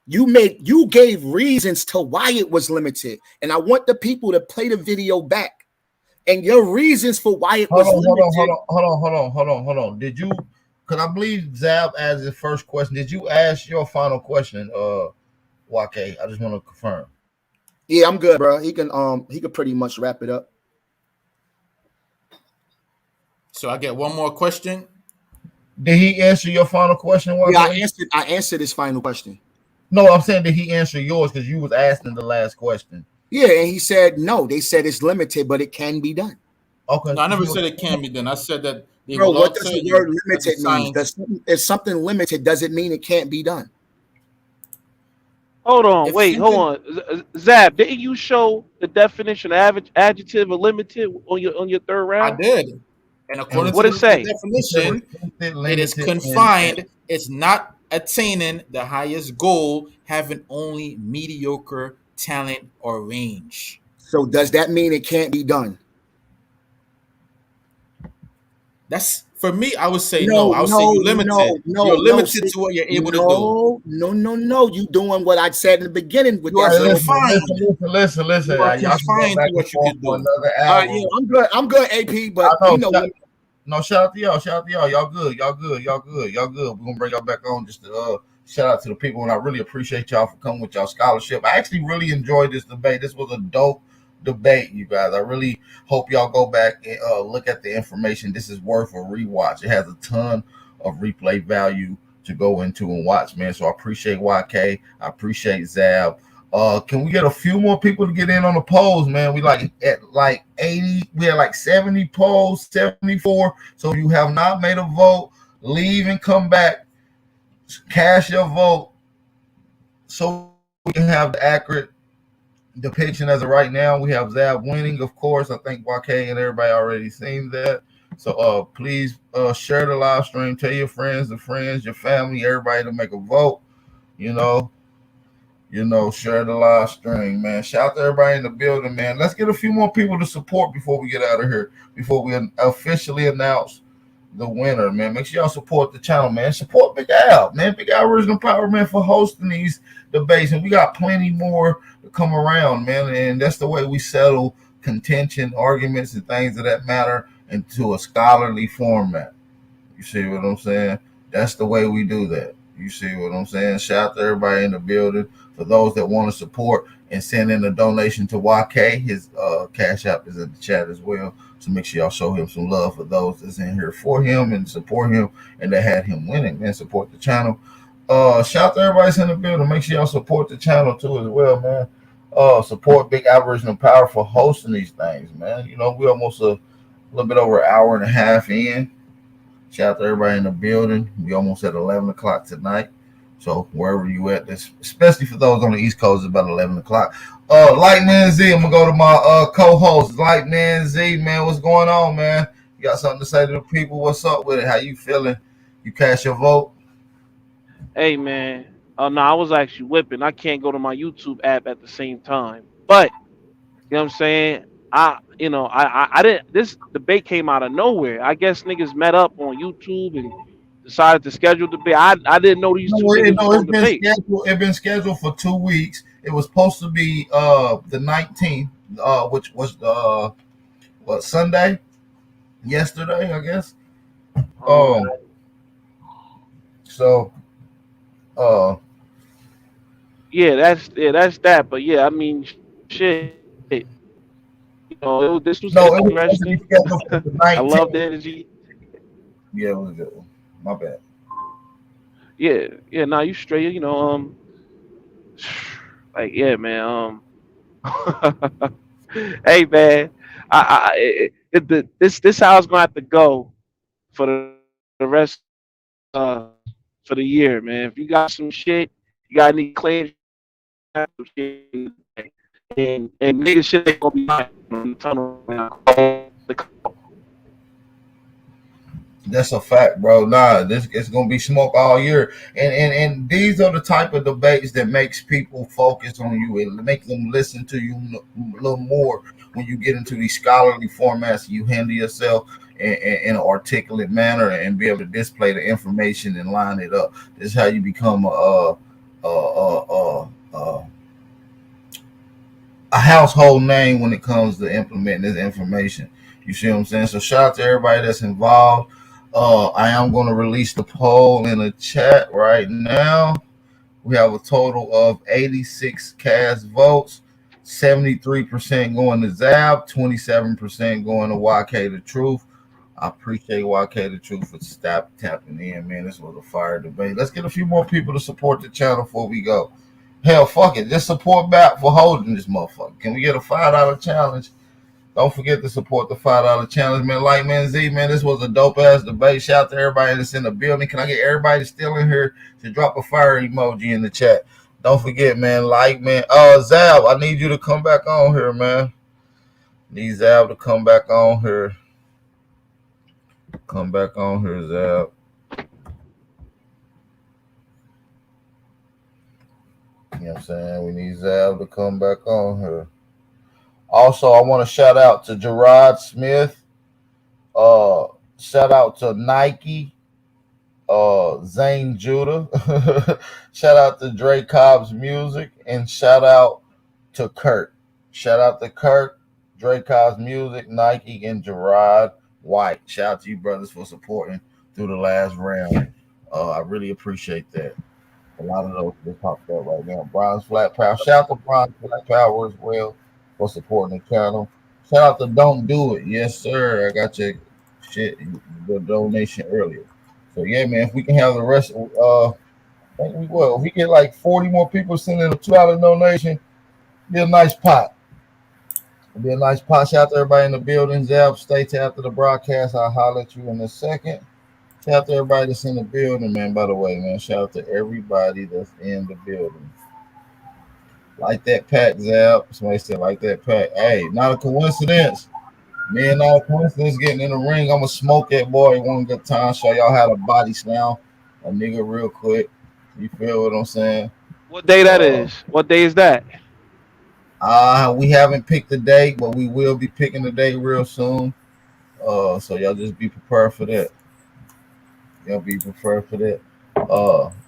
S5: You gave reasons to why it was limited, and I want the people to play the video back and your reasons for why it
S4: Hold
S5: was
S4: on, hold on, hold
S5: limited.
S4: on, hold on, hold on, hold on, hold on. Did you? Because I believe Zab asked the first question. Did you ask your final question, YK? I just want to confirm.
S5: Yeah, I'm good, bro. He could pretty much wrap it up.
S6: So I get one more question.
S4: Did he answer your final question,
S5: Yeah,
S4: YK?
S5: I answered his final question.
S4: No, I'm saying did he answer yours because you was asking the last question.
S5: Yeah, and he said no. They said it's limited, but it can be done.
S4: Okay,
S6: No, I never said it can be done. I said that they
S5: Bro,
S6: will
S5: what
S6: all
S5: does
S6: tell
S5: the
S6: you
S5: word
S6: that the
S5: limited mean?
S6: science.
S5: If something limited, does it mean it can't be done?
S8: Hold on,
S6: If
S8: wait, hold
S6: something,
S8: on. Zab, didn't you show the definition of adjective of limited on your third
S6: I
S8: round?
S6: did, and
S4: and
S6: according
S4: what
S6: to
S8: What it
S6: the
S8: say?
S4: he said
S6: definition,
S4: restricted,
S6: it is
S4: limited, and
S6: confined. It's not attaining the highest goal, having only mediocre talent or range.
S5: So does that mean it can't be done?
S6: That's for me. I would say no.
S5: No,
S6: I would say
S5: no, no,
S6: You're
S5: no, no.
S6: limited
S5: See,
S6: to what you're able to do.
S5: no, no, no, no. You doing what I said in the beginning with
S6: You
S5: that
S6: are
S4: hey,
S5: zero.
S6: confined.
S4: listen.
S6: You are
S4: Y'all can go
S6: confined
S4: back
S6: to
S4: and
S6: what you
S4: forth
S6: could
S4: for
S6: do.
S4: another
S5: Yeah,
S4: hour.
S5: I'm good. I'm good, AP.
S4: I
S5: But
S4: know. No, shout out to y'all. Shout out to y'all. Y'all good. Y'all good. Y'all good. Y'all good. We're gonna bring y'all back on just to shout out to the people, and I really appreciate y'all for coming with y'all scholarship. I actually really enjoyed this debate. This was a dope debate, you guys. I really hope y'all go back and look at the information. This is worth a rewatch. It has a ton of replay value to go into and watch, man. So I appreciate YK. I appreciate Zab. Can we get a few more people to get in on the polls, man? We like at like 80, we had like 70 polls, 74. So if you have not made a vote, leave and come back, cast your vote so we can have the accurate depiction as of right now. We have Zab winning, of course. I think YK and everybody already seen that. So please share the live stream, tell your friends, your family, everybody to make a vote, you know. Share the live stream, man. Shout out to everybody in the building, man. Let's get a few more people to support before we get out of here, before we officially announce the winner, man. Make sure y'all support the channel, man. Support Big Al, man. Big Al Original Power, man, for hosting these debates. And we got plenty more to come around, man. And that's the way we settle contention, arguments, and things of that matter into a scholarly format. You see what I'm saying? That's the way we do that. You see what I'm saying? Shout out to everybody in the building. For those that want to support and send in a donation to YK, his cash app is in the chat as well. So make sure y'all show him some love for those that's in here for him and support him and that had him winning. Man, support the channel. Shout out to everybody that's in the building. Make sure y'all support the channel too as well, man. Support Big Aboriginal Power for hosting these things, man. We almost a little bit over an hour and a half in. Shout out to everybody in the building. We almost at 11 o'clock tonight. So wherever you at, this, especially for those on the East Coast, it's about 11 o'clock. Lightman Z, I'm going to go to my co-host. Lightman Z, man, what's going on, man? You got something to say to the people? What's up with it? How you feeling? You cast your vote?
S8: Hey man, no, I was actually whipping. I can't go to my YouTube app at the same time. But you know what I'm saying? I didn't. This debate came out of nowhere. I guess niggas met up on YouTube and decided to schedule the debate. I didn't know these two niggas was
S4: No,
S8: gonna
S4: it's been
S8: debate.
S4: scheduled. It's been scheduled for 2 weeks. It was supposed to be the 19th, which was Sunday, yesterday, I guess.
S8: Um,
S4: So uh
S8: that's that. But yeah, I mean, shit. This was
S4: No, it was
S8: interesting.
S4: supposed to be scheduled for the
S8: I love the
S4: 19th.
S8: energy.
S4: Yeah, it was a good one. My bad.
S8: Yeah. Now you straight. Like yeah, man. Hey man, this how it's gonna have to go for the rest for the year, man. If you got some shit, you got any claims, some shit, and nigga shit ain't gonna be lying on the tunnel now.
S4: That's a fact, bro. Nah, this it's gonna be smoke all year, and these are the type of debates that makes people focus on you and make them listen to you a little more when you get into these scholarly formats. You handle yourself in an articulate manner and be able to display the information and line it up. This is how you become a household name when it comes to implementing this information. You see what I'm saying? So shout out to everybody that's involved. I am going to release the poll in the chat right now. We have a total of 86 cast votes. 73% going to ZABB, 27% going to YK the Truth. I appreciate YK the Truth for tapping in, man. This was a fire debate. Let's get a few more people to support the channel before we go. Hell, fuck it. Just support back for holding this motherfucker. Can we get a $5 challenge? Don't forget to support the $5 challenge, man. Like, man, Z, man, this was a dope ass debate. Shout out to everybody that's in the building. Can I get everybody that's still in here to drop a fire emoji in the chat? Don't forget, man. Like, man. Zab, I need you to come back on here, man. Need Zab to come back on here. Come back on here, Zab. You know what I'm saying? We need Zab to come back on here. Also, I want to shout out to Gerard Smith. Shout out to Nike. Zane Judah. Shout out to Dre Cobb's Music. And shout out to Kurt. Shout out to Kurt, Dre Cobb's Music, Nike, and Gerard White. Shout out to you brothers for supporting through the last round. I really appreciate that. A lot of those just popped up right now. Bronze Flat Power. Shout out to Bronze Flat Power as well for supporting the channel. Shout out to Don't Do It. Yes, sir. I got your shit, the donation earlier. So yeah, man, if we can have the rest, I think we will. If we get like 40 more people sending a $2 donation, be a nice pot. It'll be a nice pot. Shout out to everybody in the building. Zab, stay till after the broadcast. I'll holler at you in a second. Shout out to everybody that's in the building, man. By the way, man, shout out to everybody that's in the building. Like that pack, Zab. Somebody said like that pack. Hey, not a coincidence. Me and not a coincidence getting in the ring. I'm gonna smoke that boy one good time. Show y'all how to body slam a nigga real quick. You feel what I'm saying?
S8: What day that is? What day is that?
S4: We haven't picked the date, but we will be picking the date real soon. So y'all just be prepared for that. Y'all be prepared for that.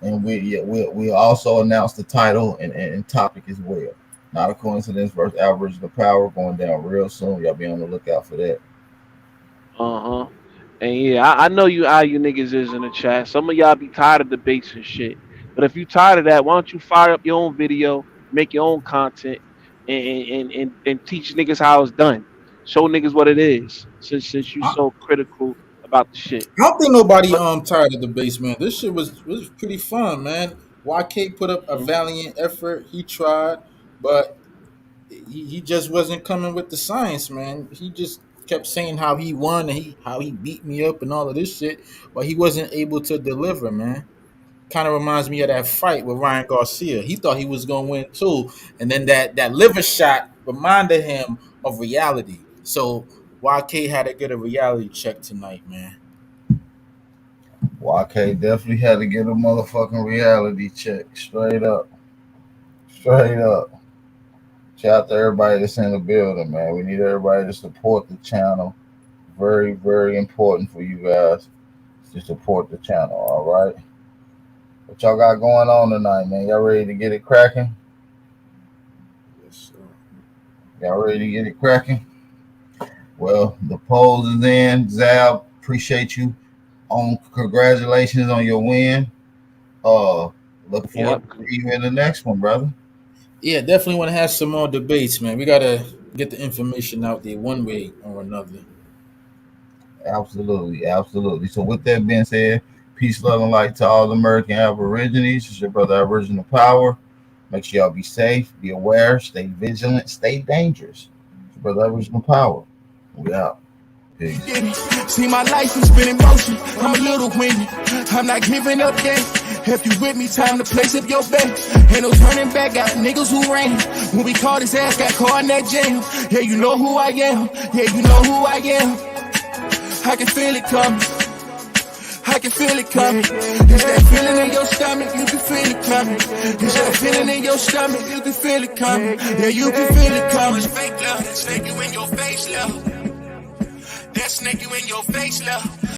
S4: And we also announced the title and topic as well. Not a coincidence versus Aboriginal Power going down real soon. Y'all be on the lookout for that.
S8: Uh-huh. And yeah, I know you niggas is in the chat. Some of y'all be tired of debates and shit. But if you tired of that, why don't you fire up your own video, make your own content, and teach niggas how it's done. Show niggas what it is. Since you so critical about the shit.
S6: I don't think nobody
S8: But
S6: tired of the base, man. This shit was pretty fun, man. YK put up a valiant effort. He tried, but he just wasn't coming with the science, man. He just kept saying how he won and how he beat me up and all of this shit, but he wasn't able to deliver, man. Kind of reminds me of that fight with Ryan Garcia. He thought he was gonna win too, and then that liver shot reminded him of reality. So YK had to get a reality check tonight, man.
S4: YK definitely had to get a motherfucking reality check. Straight up. Straight up. Shout out to everybody that's in the building, man. We need everybody to support the channel. Very, very important for you guys to support the channel, all right? What y'all got going on tonight, man? Y'all ready to get it cracking?
S6: Yes, sir.
S4: Y'all ready to get it cracking? Well, the polls is in. Zab, appreciate you. Congratulations on your win. Look forward to you in the next one, brother.
S6: Yeah, definitely want to have some more debates, man. We gotta get the information out there one way or another.
S4: Absolutely, absolutely. So with that being said, peace, love, and light to all American Aborigines. It's your brother Aboriginal Power. Make sure y'all be safe, be aware, stay vigilant, stay dangerous. It's your brother Aboriginal Power. We out. Peace.
S1: See, my life has been in motion. I'm a little windy. I'm not giving up yet. If you with me, time to place up your bet. Ain't no turning back, got niggas who ran. When we caught his ass, got caught in that jam. Yeah, you know who I am. Yeah, you know who I am. I can feel it coming. I can feel it coming. It's that feeling in your stomach, you can feel it coming. It's that feeling in your stomach, you can feel it coming. Yeah, you can feel it coming. Fake love, snake you in your face, love. That snake you in your face, love.